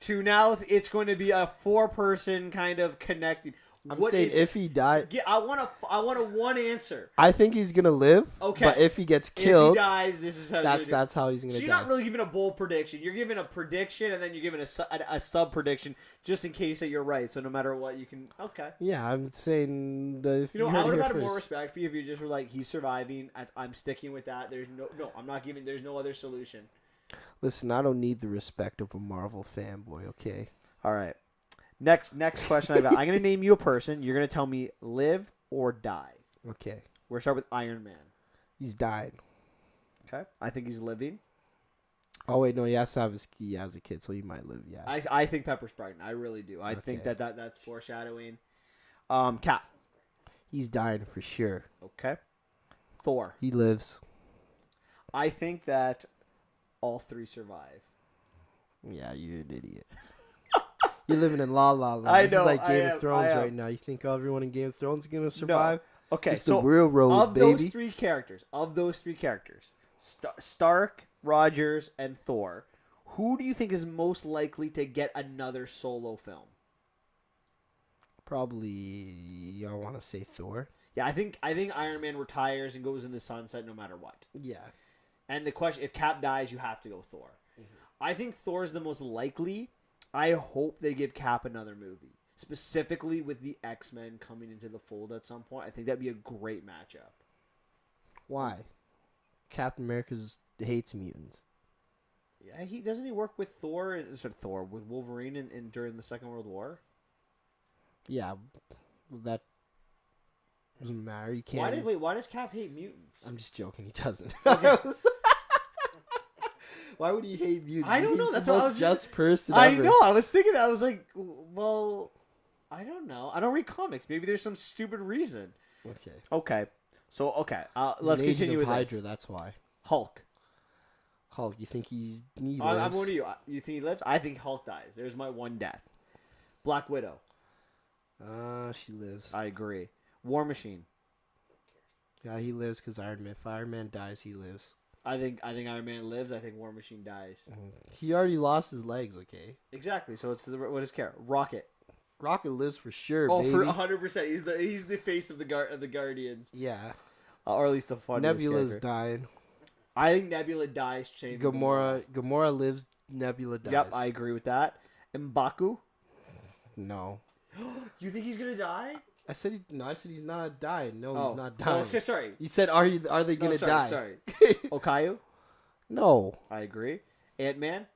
to now it's going to be a 4-person kind of connecting. I'm What saying is if he died, I want a one answer. I think he's gonna live. Okay. But if he gets killed, if he dies, this is how that's how he's gonna So die. you're not really giving a bold prediction. You're giving a prediction, and then you're giving a sub prediction just in case that you're right. So no matter what, you can. Okay. Yeah, I'm saying the. You know, I would have had more respect for you if you just were like, he's surviving. I'm sticking with that. There's no. I'm not giving. There's no other solution. Listen, I don't need the respect of a Marvel fanboy. Okay. All right. Next question I got. I'm gonna name you a person. You're gonna tell me live or die. Okay. We're gonna start with Iron Man. He's died. Okay. I think he's living. Oh wait, no, he has to have he has a kid, so he might live. Yeah. I think Pepper's pregnant. I really do. I think that's foreshadowing. Cap. He's dying for sure. Okay. Thor. He lives. I think that all three survive. Yeah, you're an idiot. You're living in La La Land. I This know, is like I Game am, of Thrones I am. right now. You think everyone in Game of Thrones is gonna survive? Okay, It's so the real road, of baby. those three characters, Stark, Rogers, and Thor, who do you think is most likely to get another solo film? Probably, I want to say Thor. Yeah, I think Iron Man retires and goes in the sunset no matter what. Yeah. And the question, if Cap dies, you have to go Thor. Mm-hmm. I think Thor's the most likely. I hope they give Cap another movie. Specifically with the X-Men coming into the fold at some point. I think that'd be a great matchup. Why? Captain America hates mutants. Yeah, doesn't he work with with Wolverine in during the Second World War? Yeah, well, that doesn't matter. You can't. Why does Cap hate mutants? I'm just joking. He doesn't. Okay. Why would he hate mutants? I don't know. He's That's the what I most was just person I ever. know. I was thinking that. I was like, well, I don't know. I don't read comics. Maybe there's some stupid reason. Okay. So let's continue with Hydra. this. That's why. Hulk. Hulk. You think he lives? I'm going to you. You think he lives? I think Hulk dies. There's my one death. Black Widow. She lives. I agree. War Machine. Yeah, he lives because Iron Man. If Iron Man dies, he lives. I think Iron Man lives. I think War Machine dies. He already lost his legs. Okay. Exactly. So it's what is care? Rocket. Rocket lives for sure. Oh, baby. for 100%. He's the face of the Guardians. Yeah. Or at least the funniest Nebula's character. dying. I think Nebula dies. Gamora lives. Nebula dies. Yep, I agree with that. M'Baku. No. You think he's gonna die? I said he's not dying. No, he's not Oh, dying. sorry. You said are they gonna die? Sorry. Okayu. No. I agree. Ant-Man.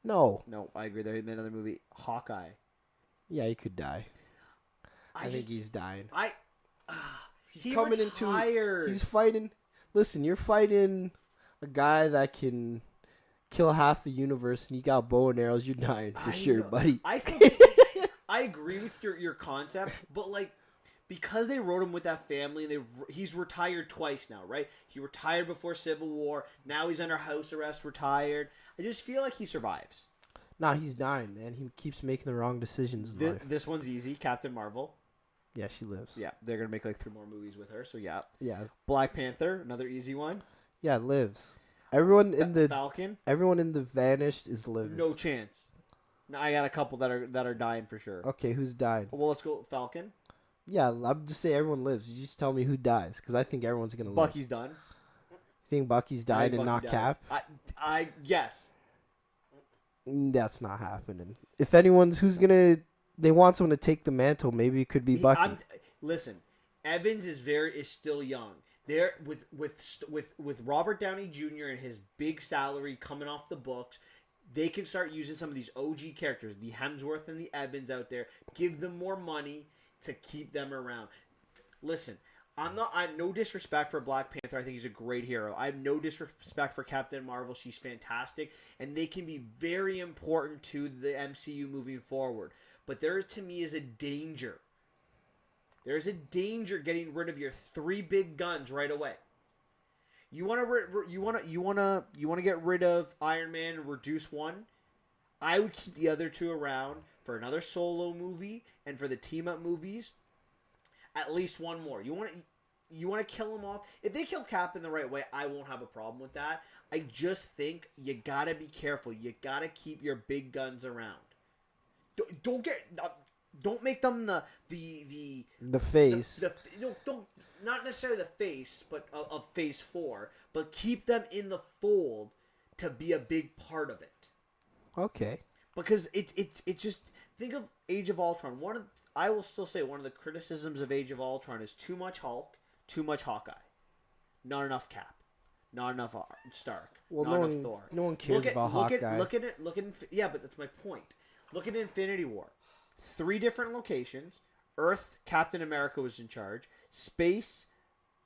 No. No, I agree. There another movie. Hawkeye. Yeah, he could die. I think he's dying. He's coming retired. He's fighting. Listen, you're fighting a guy that can kill half the universe, and you got bow and arrows. You're dying for sure, buddy. I think I agree with your concept, but like because they wrote him with that family, he's retired twice now, right? He retired before Civil War. Now he's under house arrest, retired. I just feel like he survives. Nah, he's dying, man. He keeps making the wrong decisions in life. This one's easy. Captain Marvel. Yeah, she lives. Yeah, they're gonna make like 3 more movies with her. So yeah. Yeah. Black Panther, another easy one. Yeah, lives. Everyone in the Falcon. Everyone in the Vanished is living. No chance. No, I got a couple that are dying for sure. Okay, who's died? Well, let's go Falcon. Yeah, I'm just saying everyone lives. You just tell me who dies, because I think everyone's gonna live. Bucky's done. You think Bucky's died and not Cap? Yes. That's not happening. If they want someone to take the mantle, maybe it could be Bucky. Listen, Evans is still young. There with Robert Downey Jr. and his big salary coming off the books, they can start using some of these OG characters, the Hemsworth and the Evans out there, give them more money to keep them around. Listen, I have no disrespect for Black Panther. I think he's a great hero. I have no disrespect for Captain Marvel. She's fantastic, and they can be very important to the MCU moving forward. But there, to me, is a danger. There's a danger getting rid of your 3 big guns right away. You want to get rid of Iron Man and reduce one? I would keep the other 2 around for another solo movie and for the team up movies. At least one more. You want to kill them off. If they kill Cap in the right way, I won't have a problem with that. I just think you gotta be careful. You gotta keep your big guns around. Don't get don't make them the face. don't not necessarily the face, but of Phase 4, but keep them in the fold to be a big part of it. Okay. Because it just think of Age of Ultron. I will still say one of the criticisms of Age of Ultron is too much Hulk, too much Hawkeye, not enough Cap, not enough Stark, Well, not enough Thor. No one cares about Hawkeye. Look at it. Yeah, but that's my point. Look at Infinity War. 3 different locations. Earth, Captain America was in charge. Space,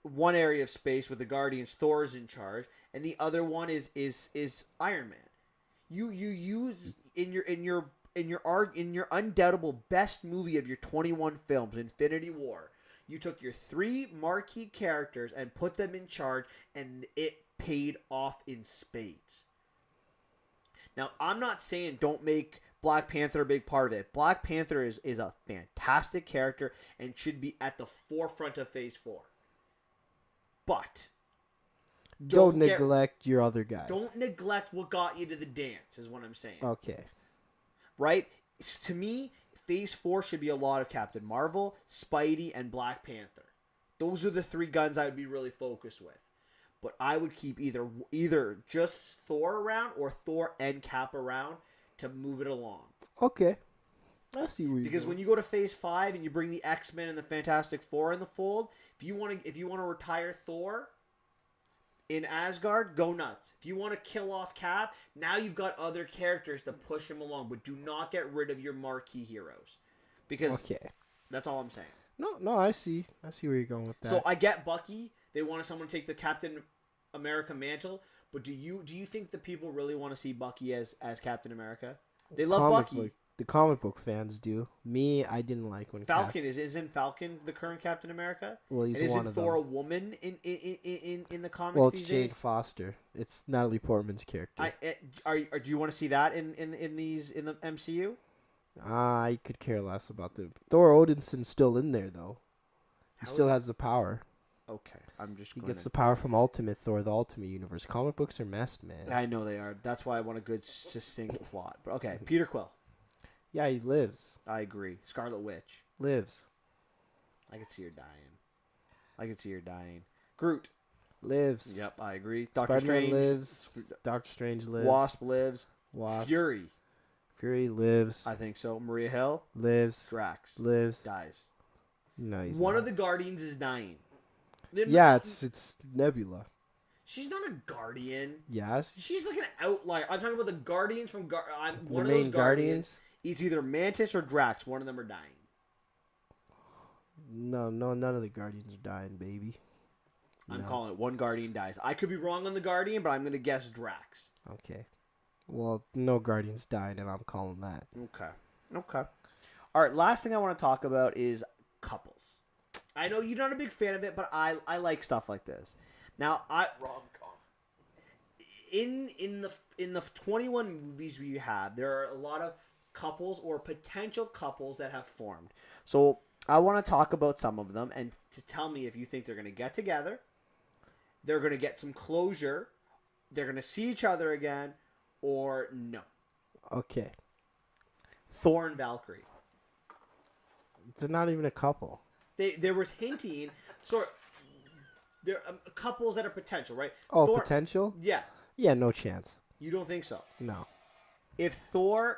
one area of space with the Guardians, Thor is in charge, and the other one is Iron Man. You use in your undoubtable best movie of your 21 films, Infinity War. You took your 3 marquee characters and put them in charge, and it paid off in spades. Now, I'm not saying don't make Black Panther a big part of it. Black Panther is a fantastic character and should be at the forefront of Phase 4. But don't neglect your other guys. Don't neglect what got you to the dance, is what I'm saying. Okay. Right? To me, Phase 4 should be a lot of Captain Marvel, Spidey, and Black Panther. Those are the 3 guns I would be really focused with. But I would keep either just Thor around or Thor and Cap around to move it along. Okay. I see where you're Because going. when you go to Phase 5 and you bring the X-Men and the Fantastic Four in the fold, if you want to retire Thor in Asgard, go nuts. If you want to kill off Cap, now you've got other characters to push him along, but do not get rid of your marquee heroes. Because that's all I'm saying. No, I see where you're going with that. So I get Bucky. They wanted someone to take the Captain America mantle, but do you think the people really want to see Bucky as Captain America? They love Bucky. The comic book fans do. Me, I didn't like when Falcon isn't Falcon the current Captain America? Well, he's and one of them. Isn't Thor a woman in the comics? Well, it's these Jane days? Foster. It's Natalie Portman's character. Do you want to see that in the MCU? I could care less about the Thor. Odinson's still in there though. He still has the power. Okay, I'm just. He gets the power from Ultimate Thor, the Ultimate Universe. Comic books are messed, man. I know they are. That's why I want a good, succinct plot. But okay, Peter Quill. Yeah, he lives. I agree. Scarlet Witch Lives. I could see her dying. Groot Lives. Yep, I agree. Doctor Spider-Man Strange lives. Doctor Strange lives. Wasp lives. Wasp. Fury lives. I think so. Maria Hill Lives. Drax Lives. dies. No, he's One not. of the Guardians is dying. Yeah, it's Nebula. She's not a Guardian. Yes. She's like an outlier. I'm talking about the Guardians from one the of those main Guardians. It's either Mantis or Drax. One of them are dying. No, none of the Guardians are dying, baby. I'm calling it. One Guardian dies. I could be wrong on the Guardian, but I'm going to guess Drax. Okay. Well, no Guardians died, and I'm calling that. Okay. All right, last thing I want to talk about is couples. I know you're not a big fan of it, but I like stuff like this. Now, rom-com. In the 21 movies we have, there are a lot of couples or potential couples that have formed. So I want to talk about some of them and to tell me if you think they're going to get together, they're going to get some closure, they're going to see each other again, or no. Okay. Thor and Valkyrie. They're not even a couple. There was hinting, there are couples that are potential, right? Oh, Thor, potential? Yeah. Yeah, no chance. You don't think so? No. If Thor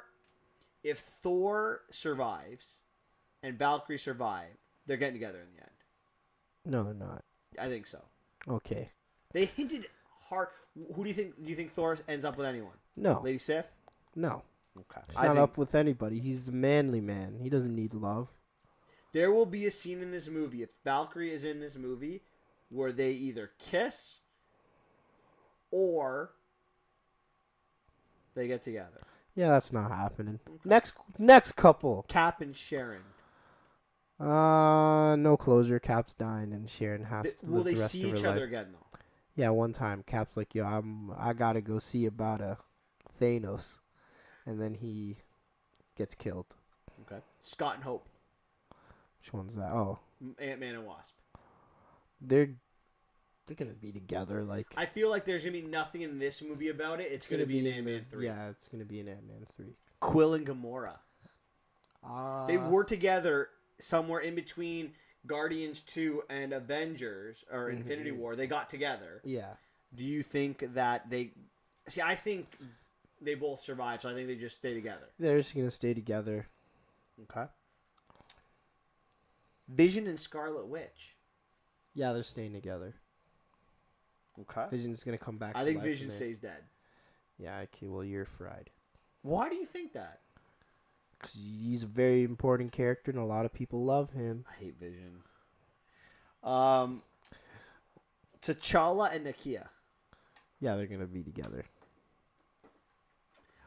survives and Valkyrie survive, they're getting together in the end. No, they're not. I think so. Okay. They hinted hard. Who do you think? Do you think Thor ends up with anyone? No. Lady Sif? No. Okay. He's not up with anybody. He's a manly man. He doesn't need love. There will be a scene in this movie, if Valkyrie is in this movie, where they either kiss or they get together. Yeah, that's not happening. Okay. Next couple. Cap and Sharon. No closure. Cap's dying, and Sharon has to live the rest of her life. Will they see each other again, though? Yeah, one time. Cap's like, yo, I gotta go see about Thanos. And then he gets killed. Okay. Scott and Hope. Which one's that? Oh. Ant-Man and Wasp. They're gonna be together. Like, I feel like there's gonna be nothing in this movie about it. It's gonna be an Ant-Man 3. Yeah, it's gonna be an Ant-Man 3. Quill and Gamora. They were together somewhere in between Guardians 2 and Avengers or Infinity War. They got together. Yeah. Do you think that they... See, I think they both survive, so I think they just stay together. They're just going to stay together. Okay. Vision and Scarlet Witch. Yeah, they're staying together. Okay. Vision's going to come back I to think life Vision and stays dead. Yeah, okay, well, you're fried. Why do you think that? 'Cause he's a very important character and a lot of people love him. I hate Vision. T'Challa and Nakia. Yeah, they're going to be together.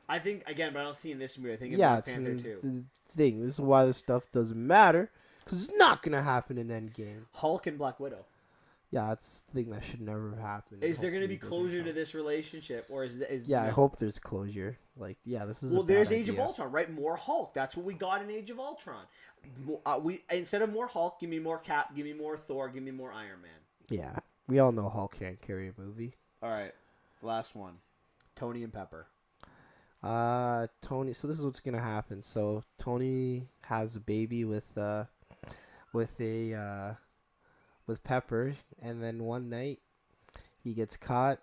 I think, again, but I don't see in this movie. I think in Yeah, Black Panther too. the thing. This is why this stuff doesn't matter. Because it's not going to happen in Endgame. Hulk and Black Widow. Yeah, that's the thing that should never have happened. Is there going to be Hopefully it doesn't closure to come. this relationship, or is Yeah, no? I hope there's closure. Like, yeah, this is Well, a bad there's Age of idea. Ultron, right? More Hulk. That's what we got in Age of Ultron. We instead of more Hulk, give me more Cap, give me more Thor, give me more Iron Man. Yeah, we all know Hulk can't carry a movie. All right, last one. Tony and Pepper. Tony. So this is what's gonna happen. So Tony has a baby with Pepper, and then one night he gets caught,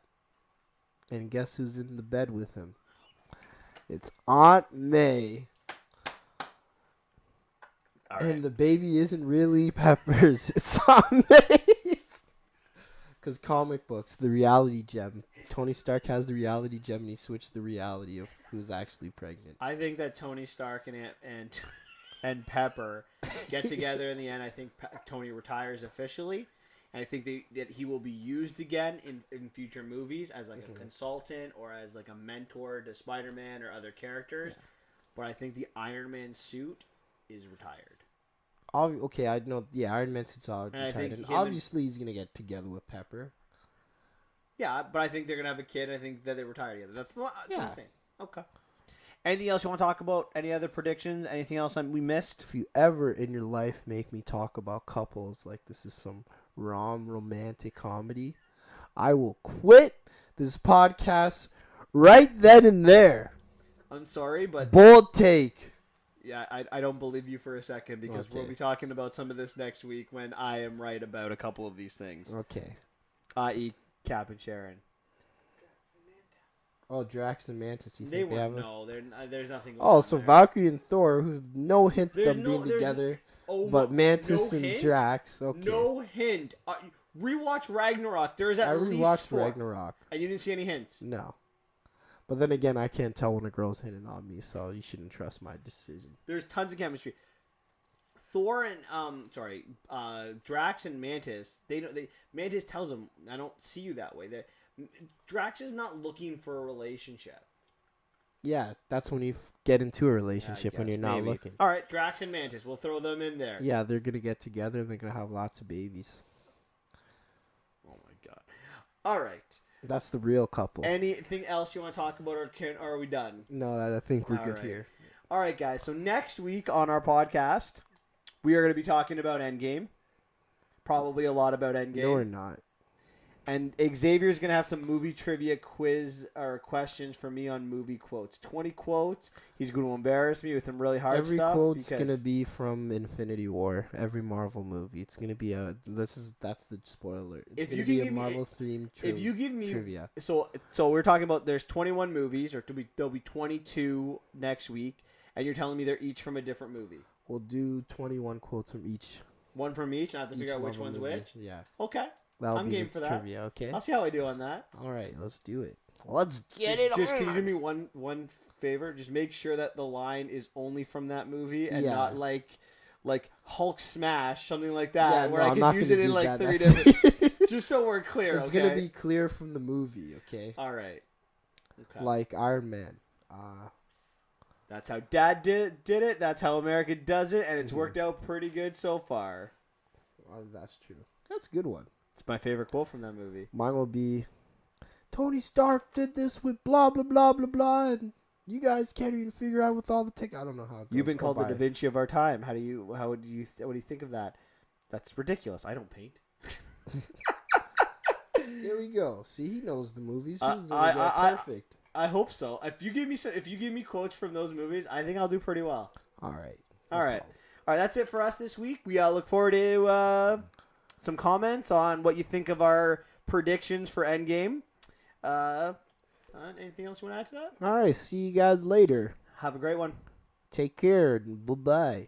and guess who's in the bed with him? It's Aunt May. All right. And the baby isn't really Pepper's. It's Aunt May's. Because comic books, the reality gem. Tony Stark has the reality gem, and he switched the reality of who's actually pregnant. I think that Tony Stark and Pepper get together in the end. I think Tony retires officially, and I think that he will be used again in future movies as like a consultant or as like a mentor to Spider-Man or other characters. Yeah. But I think the Iron Man suit is retired. Okay, I know. Yeah, Iron Man suit's all And I retired, think and obviously he's gonna get together with Pepper. Yeah, but I think they're gonna have a kid. I think that they retire together. That's what I'm saying. Okay. Anything else you want to talk about? Any other predictions? Anything else we missed? If you ever in your life make me talk about couples like this is some romantic comedy, I will quit this podcast right then and there. I'm sorry, but Bold take. yeah, I don't believe you for a second because we'll be talking about some of this next week when I am right about a couple of these things, Okay. i.e., Cap and Sharon. Oh, Drax and Mantis. Do you They think they have weren't. a... No, there's nothing. Going Oh, on so there. Valkyrie and Thor, who have no hint of There's them no- being there's together, Oh, but Mantis no and hint? Drax. Okay. No hint. Rewatch Ragnarok. There's at I least rewatched 4. Ragnarok. And you didn't see any hints. No. But then again, I can't tell when a girl's hitting on me, so you shouldn't trust my decision. There's tons of chemistry. Thor and Drax and Mantis. Mantis tells him, "I don't see you that way." Drax is not looking for a relationship. Yeah, that's when you get into a relationship, when guess, you're not maybe. looking. All right, Drax and Mantis. We'll throw them in there. Yeah, they're going to get together and they're going to have lots of babies. Oh my god. All right. That's the real couple. Anything else you want to talk about, or are we done? No, I think we're All good right. here. All right, guys. So next week on our podcast, we are going to be talking about Endgame. Probably a lot about Endgame. No, we're not. And Xavier's going to have some movie trivia quiz or questions for me on movie quotes. 20 quotes. He's going to embarrass me with some really hard Every stuff. quote's going to be from Infinity War. Every Marvel movie. It's going to be that's the spoiler. It's If going you to be can a give me- Marvel themed If you give me trivia. So we're talking about there's 21 movies, or there'll be 22 next week, and you're telling me they're each from a different movie. We'll do 21 quotes from each. One from each, and I have to figure out which Marvel one's movie. which. Yeah. Okay. That'll I'm be game the for that. trivia, okay? I'll see how I do on that. All right, let's do it. Let's get Just can you do me one favor? Just make sure that the line is only from that movie and Yeah. not like Hulk smash, something like that, Yeah, where no, I I'm can not use gonna it in do like that. 3 That's- different. Just so we're clear. It's okay? gonna be clear from the movie, okay? All right. Okay. Like Iron Man. That's how Dad did it. That's how America does it, and it's Mhm. worked out pretty good so far. That's true. That's a good one. It's my favorite quote from that movie. Mine will be, Tony Stark did this with blah blah blah blah blah, and you guys can't even figure out with all the tech. I don't know how it goes. You've been called the bye. Da Vinci of our time. What do you think of that? That's ridiculous. I don't paint. Here we go. See, he knows the movies. He's I- gonna get perfect. I hope so. If you give me quotes from those movies, I think I'll do pretty well. All right. All No right. problem. All right, that's it for us this week. We look forward to some comments on what you think of our predictions for Endgame. Anything else you want to add to that? All right, see you guys later. Have a great one. Take care. Bye bye.